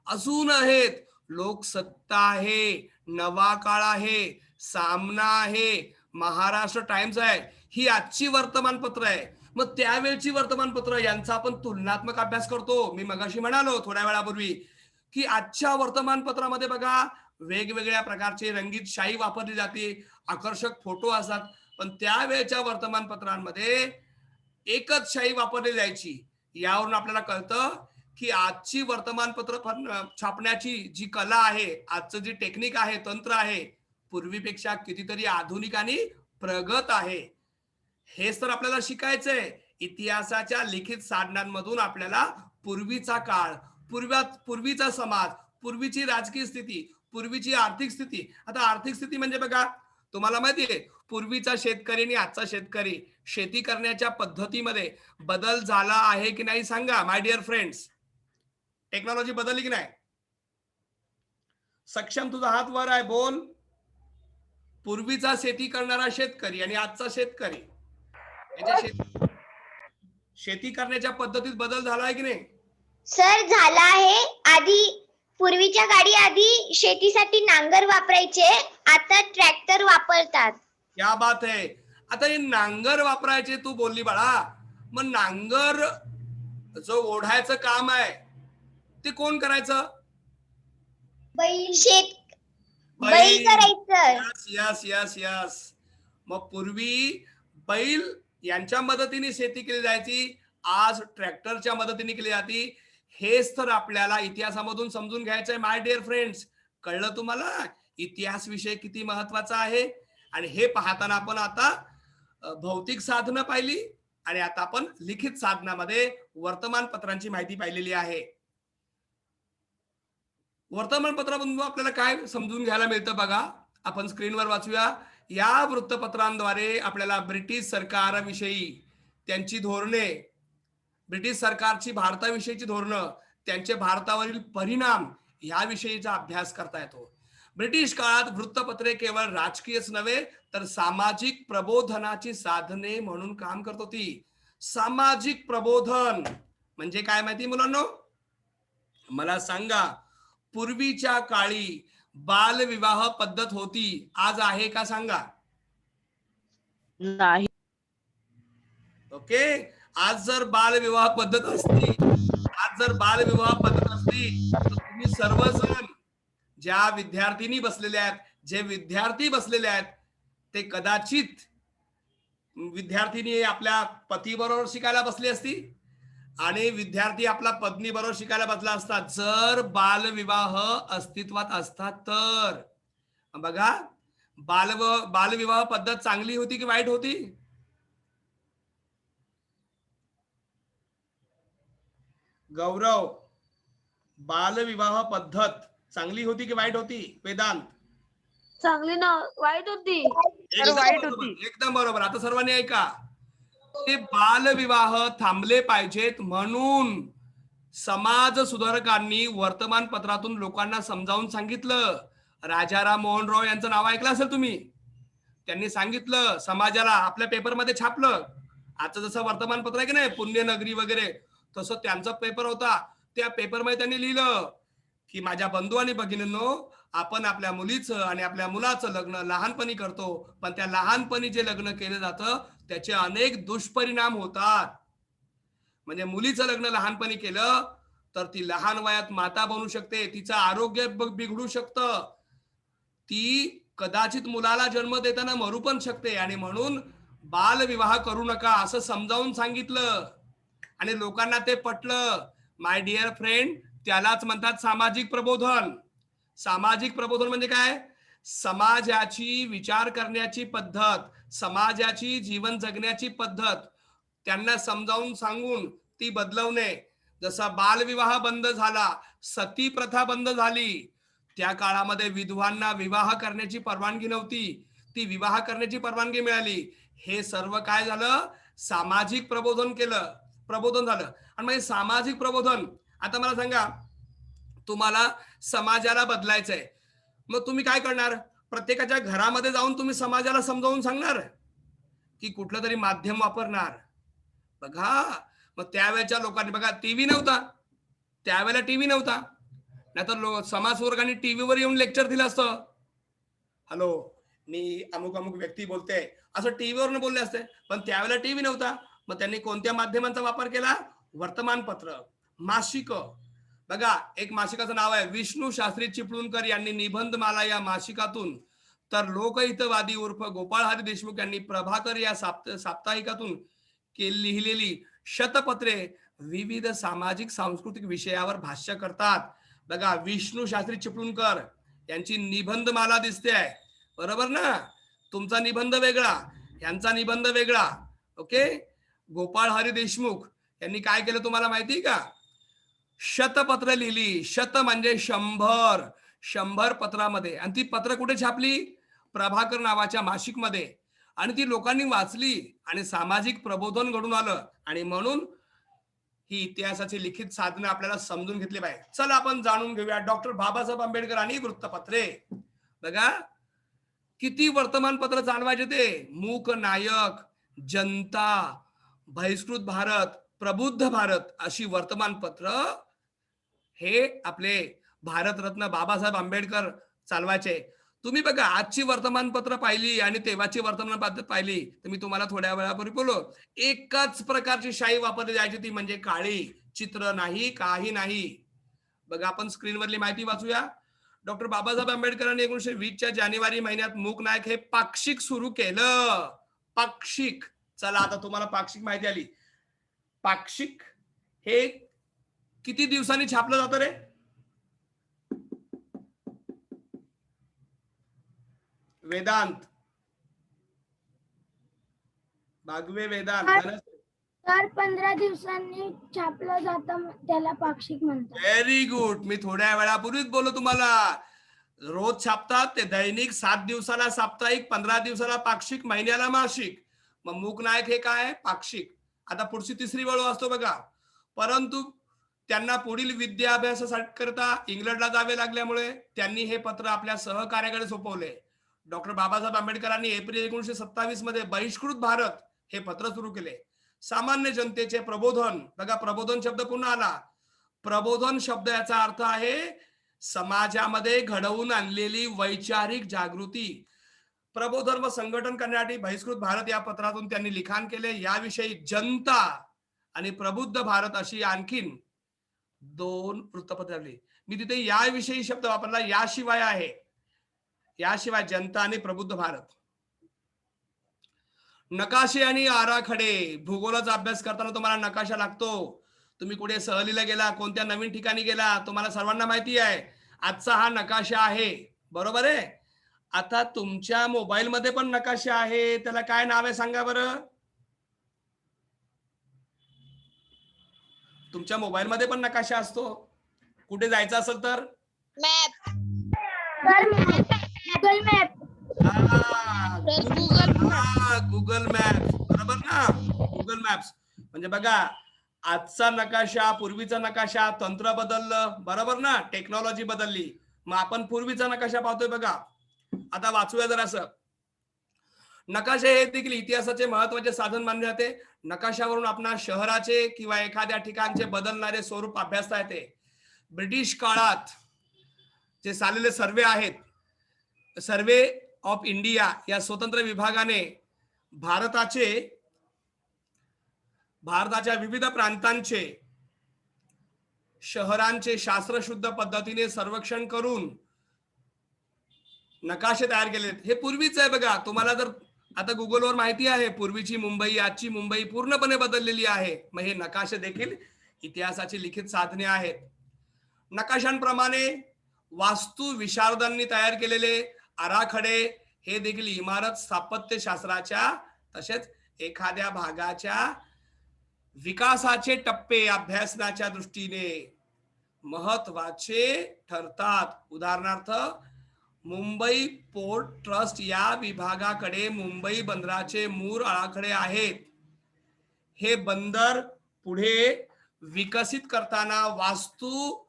अजून आहेत. लोकसत्ता आहे, नवा काळ आहे, सामना आहे, महाराष्ट्र टाइम्स आहे. ही आजची वर्तमानपत्र आहे. मग त्यावेळची वर्तमानपत्र यांचा आपण तुलनात्मक अभ्यास करतो. मी मगाशी म्हणालो थोड्या वेळापूर्वी की आजच्या वर्तमानपत्रामध्ये बघा वेगवेगळ्या प्रकारचे रंगीत शाई वापरली जाते, आकर्षक फोटो असतात. पण त्यावेळच्या वर्तमानपत्रांमध्ये एकच शाई वापरली जायची. यावरून आपल्याला कळतं की आजची वर्तमानपत्र छापण्याची जी कला आहे, आजचं जी टेक्निक आहे, तंत्र आहे, पूर्वीपेक्षा कितीतरी आधुनिक आणि प्रगत आहे. हेच तर आपल्याला शिकायचंय. इतिहासाच्या लिखित साधनांमधून आपल्याला पूर्वीचा काळ, पूर्वीचा समाज, पूर्वीची राजकीय स्थिती, पूर्वीची आर्थिक स्थिती. आता आर्थिक स्थिती म्हणजे बघा, तुम्हाला माहितीये पूर्वीचा शेतकरी आणि आजचा शेतकरी शेती करण्याच्या पद्धतीमध्ये बदल झाला आहे की नाही सांगा. माय डिअर फ्रेंड्स, टेक्नॉलॉजी बदलली की नाही? सक्षम, तुझा हात वर आहे, बोल. पूर्वीचा शेती करणारा शेतकरी आणि आजचा शेतकरी याच्या शेती करण्याच्या पद्धतीत बदल झाला आहे की नाही? सर झाला आहे. आधी पूर्वीच्या गाडी आधी शेतीसाठी नांगर वापरायचे, आता ट्रॅक्टर वापरतात. क्या बात आहे. आता हे नांगर वापरायचे तू बोलली बाळा, मग नांगर जो ओढायचं काम आहे ते कोण करायचं? बैल करायचं. Yes yes yes. मग पूर्वी बैल यांच्या मदतीने शेती केली जायची, आज ट्रॅक्टरच्या मदतीने केली जाते. हेच तर आपल्याला इतिहासामधून समजून घ्यायचंय. माय डिअर फ्रेंड्स, कळलं तुम्हाला इतिहास विषय किती महत्वाचा आहे? आणि हे पाहताना आपण आता भौतिक साधनं पाहिली आणि आता आपण लिखित साधनामध्ये वर्तमानपत्रांची माहिती पाहिलेली आहे. वर्तमानपत्रामधून आपल्याला काय समजून घ्यायला मिळतं बघा, आपण स्क्रीनवर वाचूया. या वृत्तपत्रांद्वारे आपल्याला ब्रिटिश सरकारविषयी त्यांची धोरणे, ब्रिटिश सरकारची भारताविषयीची धोरणं, त्यांचे भारतावरील परिणाम याविषयीचा अभ्यास करता येतो. ब्रिटिश काळात वृत्तपत्रे केवळ राजकीयच नव्हे तर सामाजिक प्रबोधनाची साधने म्हणून काम करत होती. सामाजिक प्रबोधन म्हणजे काय माहिती मुलांनो? मला सांगा, पूर्वीच्या काळी बालविवाह पद्धत होती, आज आहे का सांगा? नाही. ओके, आज जर बालविवाह पद्धत असती, तर तुम्ही सर्वजण ज्या विद्यार्थिनी बसलेल्या आहेत, जे विद्यार्थी बसलेले आहेत, ते कदाचित विद्यार्थिनी आपल्या पतीबरोबर शिकायला बसली असती आणि विद्यार्थी आपला पत्नी बरोबर शिकायला बसला असता, जर बालविवाह अस्तित्वात असतात तर. बघा, बालविवाह पद्धत चांगली होती की वाईट होती? गौरव, बालविवाह पद्धत चांगली होती की वाईट होती? वेदांत? चांगली ना, वाईट होती. एकदम बरोबर. आता सर्वांनी ऐका, ते बालविवाह थांबले पाहिजेत म्हणून समाज सुधारकांनी वर्तमानपत्रातून लोकांना समजावून सांगितलं. राजाराम मोहन रॉय यांचं नाव ऐकलं असेल तुम्ही. त्यांनी सांगितलं समाजाला, आपल्या पेपरमध्ये छापलं. आजचं जसं वर्तमानपत्र आहे की नाही, पुण्यनगरी वगैरे, तसं त्यांचा पेपर होता. त्या पेपरमध्ये त्यांनी लिहिलं की माझ्या बंधू आणि भगिनींनो, आपण आपल्या मुलीचं आणि आपल्या मुलाचं लग्न लहानपणी करतो, पण त्या लहानपणी जे लग्न केलं जातं त्याचे अनेक दुष्परिणाम होतात. म्हणजे मुलीचं लग्न लहानपणी केलं तर ती लहान वयात माता बनू शकते, तिचं आरोग्य बिघडू शकतं, ती कदाचित मुलाला जन्म देताना मरू पण शकते, आणि म्हणून बालविवाह करू नका असं समजावून सांगितलं आणि लोकांना ते पटलं. माय डिअर फ्रेंड, त्यालाच म्हणतात सामाजिक प्रबोधन. सामाजिक प्रबोधन म्हणजे काय? समाजाची विचार करण्याची पद्धत, समाजाची जीवन जगण्याची पद्धत त्यांना समजावून सांगून ती बदलवणे. जसा बालविवाह बंद झाला, सती प्रथा बंद झाली, त्या काळामध्ये विधवांना विवाह करण्याची परवानगी नव्हती, ती विवाह करण्याची परवानगी मिळाली. हे सर्व काय झालं? सामाजिक प्रबोधन केलं, प्रबोधन झालं. आणि मग सामाजिक प्रबोधन, आता मला सांगा, तुम्हाला समाजाला बदलायचंय, मग तुम्ही काय करणार? प्रत्येकाच्या घरामध्ये जाऊन तुम्ही समाजाला समजावून सांगणार की कुठलं तरी माध्यम वापरणार? बघा, मग त्यावेळेच्या लोकांनी, बघा, टीव्ही नव्हता, त्यावेळेला टीव्ही नव्हता, नाहीतर समाजवर्गाने टीव्हीवर येऊन लेक्चर दिलं असतं. हॅलो, मी अमुक अमुक व्यक्ती बोलते असं टीव्हीवर बोलले असते, पण त्यावेळेला टीव्ही नव्हता. मग त्यांनी कोणत्या माध्यमांचा वापर केला? वर्तमानपत्र, मासिक. बघा, एक मासिकाचं नाव आहे विष्णू शास्त्री चिपळूणकर यांनी निबंधमाला या मासिकातून, तर लोकहितवादी उर्फ गोपाळ हरी देशमुख यांनी प्रभाकर या साप्ताहिकातून लिहिलेली शतपत्रे विविध सामाजिक सांस्कृतिक विषयावर भाष्य करतात. बघा, विष्णू शास्त्री चिपळूणकर यांची निबंधमाला दिसते आहे, बरोबर ना? तुमचा निबंध वेगळा, यांचा निबंध वेगळा. ओके. गोपाळ हरी देशमुख यांनी काय केलं तुम्हाला माहिती का? शतपत्र लिहिली. शत म्हणजे 100, 100 पत्रामध्ये. आणि ती पत्र कुठे छापली? प्रभाकर नावाच्या मासिक मध्ये. आणि ती लोकांनी वाचली आणि सामाजिक प्रबोधन घडून आलं. आणि म्हणून ही इतिहासाची लिखित साधनं आपल्याला समजून घेतली पाहिजे. चला आपण जाणून घेऊया डॉक्टर बाबासाहेब आंबेडकर आणि वृत्तपत्रे. बघा, किती वर्तमानपत्र चालवायचे ते. मूक नायक, जनता, बहिष्कृत भारत, प्रबुद्ध भारत अशी वर्तमानपत्र हे आपले भारतरत्न बाबासाहेब आंबेडकर चालवायचे. तुम्ही बघा, आजची वर्तमानपत्र पाहिली आणि तेव्हाची वर्तमानपत्र पाहिली तर मी तुम्हाला थोड्या वेळापूर्वी बोललो, एकाच प्रकारची शाई वापरली जायची, ती म्हणजे काळी. चित्र नाही, काही नाही. बघा, आपण स्क्रीनवरली माहिती वाचूया. डॉक्टर बाबासाहेब आंबेडकरांनी 1920च्या जानेवारी महिन्यात मूक नायक हे पाक्षिक सुरू केलं. पाक्षिक. चला, आता तुम्हाला पाक्षिक माहिती आली. पाक्षिक हे किती दिवसांनी छापलं जातं रे? वेदांत, भागवे वेदांत. तर 15 दिवसांनी छापलं जातं, त्याला पाक्षिक म्हणतात. Very good. मी थोड्या वेळापूर्वीच बोललो तुम्हाला. रोज छापतात ते, दैनिक 7 दिवसाला साप्ताहिक, 15 दिवसाला पाक्षिक, महिन्याला मासिक. मग मूक नायक हे काय? पाक्षिक. आता पुढची तिसरी वेळ असतो बघा. परंतु त्यांना पुढील विद्याभ्यासासाठी करता इंग्लंडला जावे लागल्यामुळे त्यांनी हे पत्र आपल्या सहकार्याकडे सोपवले. डॉक्टर बाबासाहेब आंबेडकरांनी एप्रिल 1927 मध्ये बहिष्कृत भारत हे पत्र सुरू केले. सामान्य जनतेचे प्रबोधन. बघा, प्रबोधन शब्द पुन्हा आला. प्रबोधन शब्द याचा अर्थ आहे समाजामध्ये घडवून आणलेली वैचारिक जागृती. प्रबोधन व संघटन करण्यासाठी बहिष्कृत भारत या पत्रातून त्यांनी लिखाण केले. याविषयी जनता आणि प्रबुद्ध भारत अशी आणखीन 2 वृत्तपत्रे आली. मी तिथे याविषयी शब्द वापरला, याशिवाय आहे. याशिवाय जनता आणि प्रबुद्ध भारत. नकाशे आणि आराखडे. भूगोलाचा अभ्यास करताना तुम्हाला नकाशा लागतो. तुम्ही कुठे सहलीला गेला, कोणत्या नवीन ठिकाणी गेला, तुम्हाला सर्वांना माहिती आहे. आजचा हा नकाशा आहे, बरोबर आहे. आता तुमच्या मोबाईल मध्ये पण नकाशा आहे, त्याला काय नाव आहे सांगा बरं? तुमच्या मोबाईल मध्ये पण नकाशा असतो. कुठे जायचं असेल तर map. Google map. Google maps, बरोबर ना? गुगल मॅप्स म्हणजे बघा, आजचा नकाशा, पूर्वीचा नकाशा, तंत्र बदललं, बरोबर ना? टेक्नॉलॉजी बदलली. मग आपण पूर्वीचा नकाशा पाहतोय बघा. आता वाचूया जरासं. नकाशे हे देखील इतिहासाचे महत्वाचे साधन मानले जाते. नकाशावरून आपणा शहराचे किंवा एखाद्या ठिकाणचे बदलणारे स्वरूप अभ्यासता येते. ब्रिटिश काळात जे चाललेले सर्वे आहेत, सर्वे ऑफ इंडिया या स्वतंत्र विभागाने भारताच्या विविध प्रांतांचे शहरांचे शास्त्रशुद्ध पद्धतीने सर्वेक्षण करून नकाशे तयार केलेत. हे पूर्वीच आहे बघा. तुम्हाला जर आता गुगलवर माहिती आहे पूर्वीची मुंबई आजची मुंबई पूर्णपणे बदललेली आहे. मग हे नकाशे देखील इतिहासाची लिखित साधने आहेत. नकाशांप्रमाणे वास्तू विशारदांनी तयार केलेले आराखडे हे देखील इमारत स्थापत्यशास्त्राच्या तसेच एखाद्या भागाच्या विकासाचे टप्पे अभ्यासनाच्या दृष्टीने महत्वाचे ठरतात. उदाहरणार्थ मुंबई पोर्ट ट्रस्ट या विभागाकडे मुंबई बंदराचे मूळ आराखडे आहेत. हे बंदर पुढे विकसित करताना वास्तू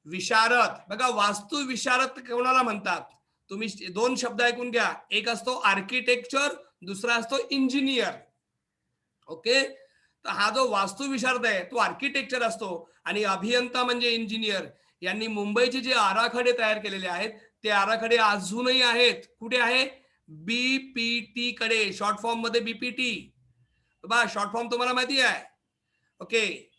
विशारद, बघा वास्तू विशारद कोणाला म्हणतात तुम्ही दोन शब्द ऐकून घ्या. एक असतो आर्किटेक्चर, दुसरा असतो इंजिनियर. ओके, तर हा जो वास्तू विशारद आहे तो आर्किटेक्चर असतो आणि अभियंता म्हणजे इंजिनियर. यांनी मुंबईचे जे आराखडे तयार केलेले आहेत ते आराखडे अजूनही आहेत. कुठे आहे? बीपीटी कडे, शॉर्ट फॉर्म मध्ये बीपीटी. बघा शॉर्ट फॉर्म तुम्हाला माहिती आहे. ओके,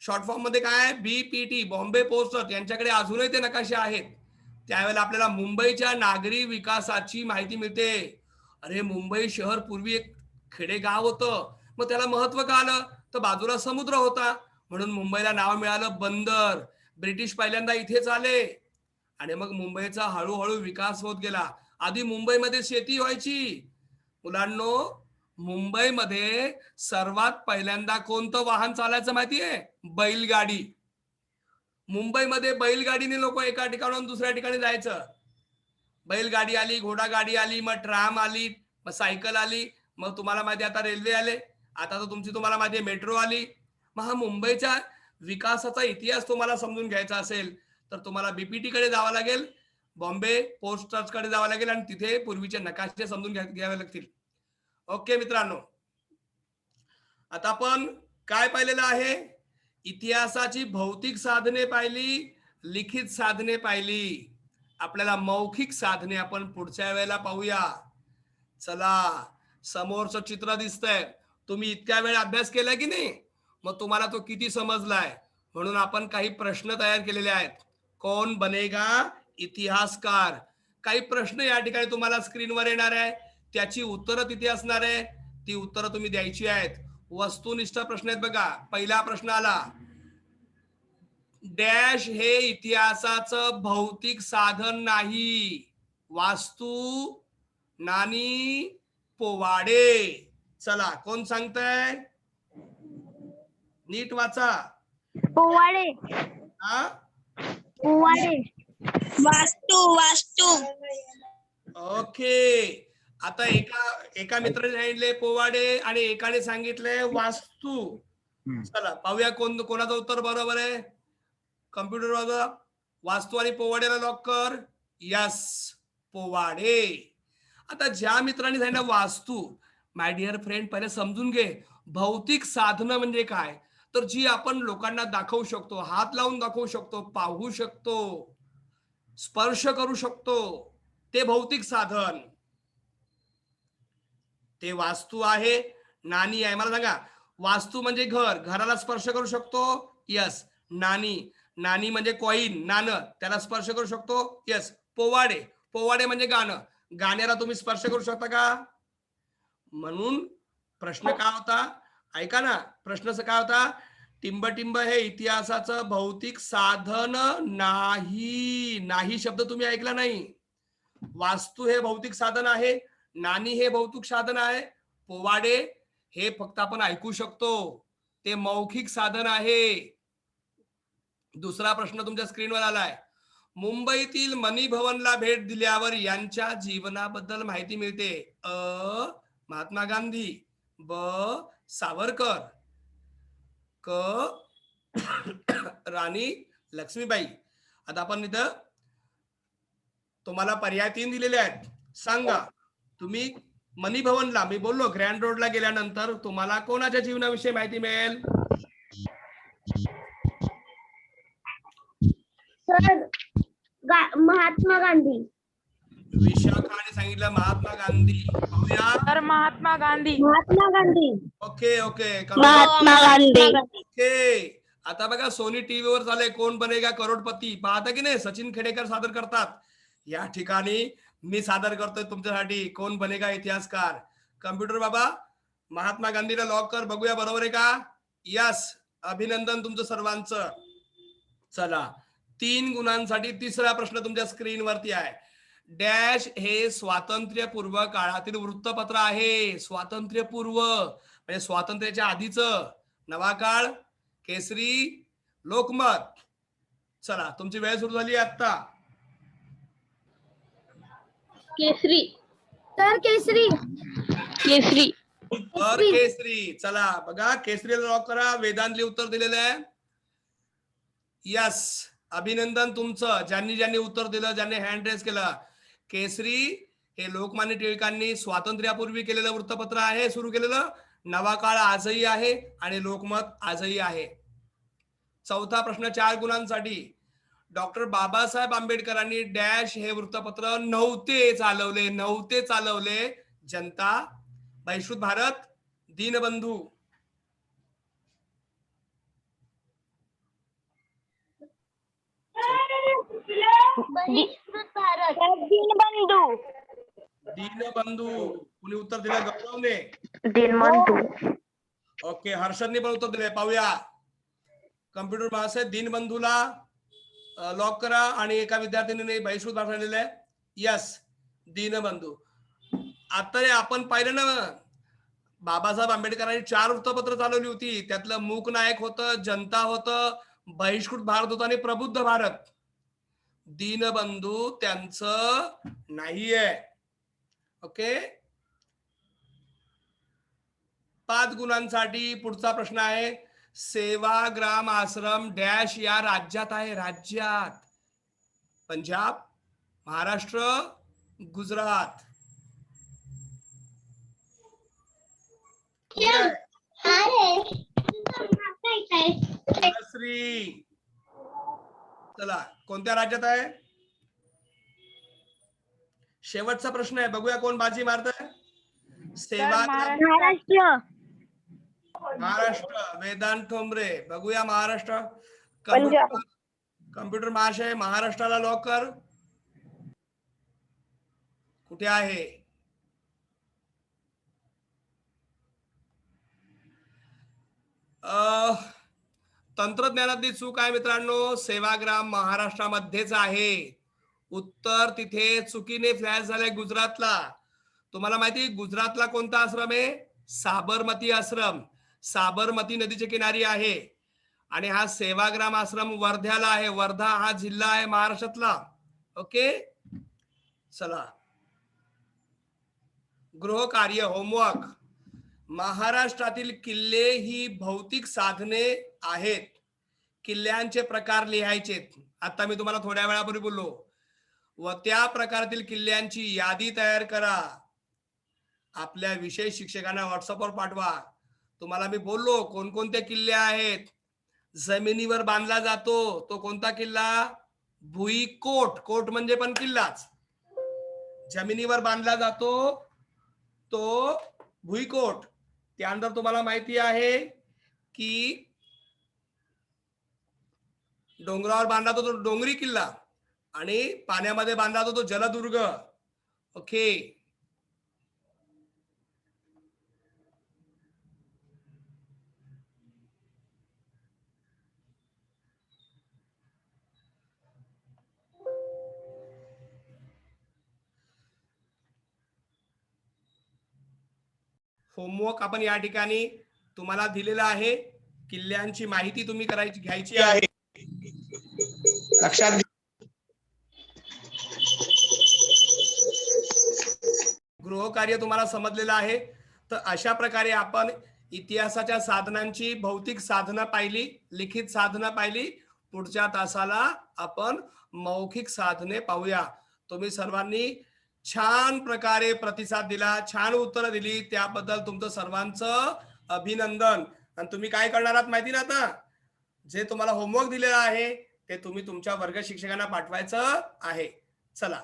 शॉर्ट फॉर्म मध्ये काय? BPT, Bombay post trust. यांच्याकडे अजूनही ते नकाशे आहेत. त्यावेळेला आपल्याला मुंबईच्या नागरी विकासाची माहिती मिळते. अरे मुंबई शहर पूर्वी एक खेडेगाव होतं, मग त्याला महत्व का आलं? तर बाजूला समुद्र होता म्हणून मुंबईला नाव मिळालं बंदर. ब्रिटिश पहिल्यांदा इथेच आले आणि मग मुंबईचा हळूहळू विकास होत गेला. आधी मुंबईमध्ये शेती व्हायची. मुलांनो, मुंबईमध्ये सर्वात पहिल्यांदा कोणतं वाहन चालायचं माहितीये? बैलगाडी. मुंबईमध्ये बैलगाडीने लोक एका ठिकाणाहून दुसऱ्या ठिकाणी जायचं. बैलगाडी आली, घोडागाडी आली, मग ट्राम आली, मग सायकल आली, मग तुम्हाला माहिती आता रेल्वे आले, आता तर तुम्हाला माहिती आहे मेट्रो आली. मग हा मुंबईच्या विकासाचा इतिहास तुम्हाला समजून घ्यायचा असेल तर तुम्हाला बीपीटी कडे जावं लागेल, बॉम्बे पोस्ट ट्रस्ट कडे जावं लागेल आणि तिथे पूर्वीचे नकाशे समजून घ्यावे लागतील. ओके मित्रांनो, आता आपण काय पाहिलेलं आहे? इतिहासाची भौतिक साधने पाहिली, लिखित साधने पाहिली. आपल्याला मौखिक साधने आपण पुढच्या वेळेला पाहूया. चला, समोरचं चित्र दिसतंय. तुम्ही इतक्या वेळ अभ्यास केला की नाही? मग तुम्हाला तो किती समजलाय? म्हणून आपण काही प्रश्न तयार केलेले आहेत. कौन बनेगा इतिहासकार? काही प्रश्न या ठिकाणी तुम्हाला स्क्रीनवर येणार आहे, त्याची उत्तरं तिथे असणार आहे. ती उत्तरं तुम्ही द्यायची आहेत. वस्तुनिष्ठ प्रश्न आहेत बघा. पहिला प्रश्न आला, डॅश हे इतिहासाचं भौतिक साधन नाही. वास्तू, नाणी, पोवाडे. चला, कोण सांगताय? नीट वाचा. पोवाडे. हा, पोवाडे. वास्तू. ओके. आता एका मित्राने सांगितले पोवाडे आणि एकाने सांगितले वास्तू. चला पाहूया कोणाचं उत्तर बरोबर आहे. कम्प्युटरवर वास्तू आणि पोवाडेला लॉक कर. यस, पोवाडे. आता ज्या मित्रांनी सांगितलं वास्तू, माय डिअर फ्रेंड, पहिले समजून घे भौतिक साधनं म्हणजे काय. तर जी आपण लोकांना दाखवू शकतो, हात लावून दाखवू शकतो, पाहू शकतो, स्पर्श करू शकतो, ते भौतिक साधन, ते वास्तू आहे. नाणी आहे. मला सांगा, वास्तू म्हणजे घर, घराला स्पर्श करू शकतो. यस. नाणी म्हणजे कॉईन, नाणं, त्याला स्पर्श करू शकतो. यस. पोवाडे म्हणजे गाणं, गाण्याला तुम्ही स्पर्श करू शकता का? म्हणून प्रश्न काय होता? ऐका ना, प्रश्न काय होता? टिंब हे इतिहासाचं भौतिक साधन नाही. नाही शब्द तुम्ही ऐकला नाही. वास्तू हे भौतिक साधन आहे, नाणी हे भौतिक साधन आहे, पोवाडे हे फक्त आपण ऐकू शकतो, ते मौखिक साधन आहे. दुसरा प्रश्न तुमच्या स्क्रीनवर आलाय. मुंबईतील मनी भवनला भेट दिल्यावर यांच्या जीवनाबद्दल माहिती मिळते. अ. महात्मा गांधी, ब. सावरकर, क. राणी लक्ष्मीबाई. आता आपण इथं तुम्हाला पर्याय 3 दिलेले आहेत. सांगा तुम्ही मनी भवनला, मी बोललो ग्रँड रोडला गेल्यानंतर तुम्हाला कोणाच्या जीवनाविषयी माहिती मिळेल? सर, महात्मा गांधी. विशाखाने सांगितलं महात्मा गांधी. पाहूया. तर महात्मा गांधी. ओके. ओके. आता बघा सोनी टीव्हीवर झालंय कोण बनेगा करोडपती. पाहता की नाही? सचिन खेडेकर सादर करतात. या ठिकाणी मी सादर करतोय तुमच्यासाठी कोण बनेगा इतिहासकार. कम्प्युटर बाबा महात्मा गांधीला लॉक कर, बघूया बरोबर आहे का. यस, अभिनंदन तुमचं सर्वांचं. चला 3 गुणांसाठी तिसरा प्रश्न तुमच्या स्क्रीनवरती आहे. डॅश हे स्वातंत्र्यपूर्व काळातील वृत्तपत्र आहे. स्वातंत्र्यपूर्व म्हणजे स्वातंत्र्याच्या आधीचं. नवा काळ, केसरी, लोकमत. चला तुमची वेळ सुरू झाली आता. केसरी. तर केसरी. केसरी. तर केसरी. चला बघा, केसरीला लॉक करा. वेदांतले उत्तर दिलेलं आहे. यस, अभिनंदन तुमचं. ज्यांनी ज्यांनी उत्तर दिलं, ज्यांनी हँड रेस केलं. केसरी हे लोकमान्य टिळकांनी स्वातंत्र्यापूर्वी केलेलं वृत्तपत्र आहे, सुरू केलेलं. नवा काळ आजही आहे आणि लोकमत आजही आहे. चौथा प्रश्न 4 गुणांसाठी. डॉक्टर बाबासाहेब आंबेडकरांनी डॅश हे वृत्तपत्र नव्हते चालवले. जनता, बहिष्कृत भारत, दीनबंधू. बहिष्कृत भारत. दीनबंधू. दीनबंधू. कुणी उत्तर दिलं? गौरवने. दीनबंधू. ओके, हर्षदने पण उत्तर दिले. पाहूया. कम्प्युटर महाशय दीनबंधूला लॉक करा. आणि एका विद्यार्थ्यांनी बहिष्कृत भारत लिहिलेलं आहे. यस, दीनबंधू. आता आपण पाहिलं ना, बाबासाहेब आंबेडकरांनी 4 वृत्तपत्र चालवली होती. त्यातलं मूक नायक होतं, जनता होतं, बहिष्कृत भारत होतं आणि प्रबुद्ध भारत. दीनबंधू त्यांचं नाहीये. ओके, 5 गुणांसाठी पुढचा प्रश्न आहे. सेवाग्राम आश्रम डॅश या राज्यात आहे. राज्यात पंजाब, महाराष्ट्र, गुजरात. श्री. चला कोणत्या राज्यात आहे? शेवटचा प्रश्न आहे. बघूया कोण बाजी मारत आहे. सेवाग्राम महाराष्ट्र. महाराष्ट्र. वेदांत ठोंबरे. बघूया महाराष्ट्र. पंजाब. कम्प्युटर महाशय महाराष्ट्राला लॉक कर. कुठे आहे? तंत्रज्ञानातली चूक आहे मित्रांनो. सेवाग्राम महाराष्ट्रामध्येच आहे. उत्तर तिथे चुकीने फ्लॅश झालंय गुजरातला. तुम्हाला माहिती गुजरातला कोणता आश्रम आहे? साबरमती आश्रम. साबरमती नदीच्या किनारी आहे. आणि हा सेवाग्राम आश्रम वर्ध्याला आहे. वर्धा हा जिल्हा आहे महाराष्ट्रातला. ओके, चला गृह कार्य, होमवर्क. महाराष्ट्रातील किल्ले ही भौतिक साधने आहेत. किल्ल्यांचे प्रकार लिहायचे. आता मी तुम्हाला थोड्या वेळापूर्वी बोललो. व त्या प्रकारातील किल्ल्यांची यादी तयार करा. आपल्या विषय शिक्षकांना व्हॉट्सअपवर पाठवा. तुम्हाला मी बोललो कोणकोणते किल्ले आहेत. जमिनीवर बांधला जातो तो कोणता किल्ला? भुईकोट. कोट म्हणजे पण किल्लाच. जमिनीवर बांधला जातो तो भुईकोट. त्यानंतर तुम्हाला माहिती आहे की डोंगरावर बांधला जातो तो डोंगरी किल्ला. आणि पाण्यामध्ये बांधला जातो तो जलदुर्ग. ओके, होमवर्क आपण या ठिकाणी तुम्हाला दिलेला आहे. किल्ल्यांची माहिती तुम्ही घ्यायची आहे. लक्षात गृहकार्य तुम्हाला समजलेलं आहे. तर अशा प्रकारे आपण इतिहासाच्या साधनांची भौतिक साधनं पाहिली, लिखित साधनं पाहिली. पुढच्या तासाला आपण मौखिक साधने पाहूया. तुम्ही सर्वांनी छान प्रकारे प्रतिसाद दिला, छान उत्तरं दिली, त्याबद्दल तुमचं सर्वांचं अभिनंदन. आणि तुम्ही काय करणार आहात माहिती ना, आता जे तुम्हाला होमवर्क दिलेला आहे ते तुम्ही तुमच्या वर्ग शिक्षकांना पाठवायचं आहे. चला.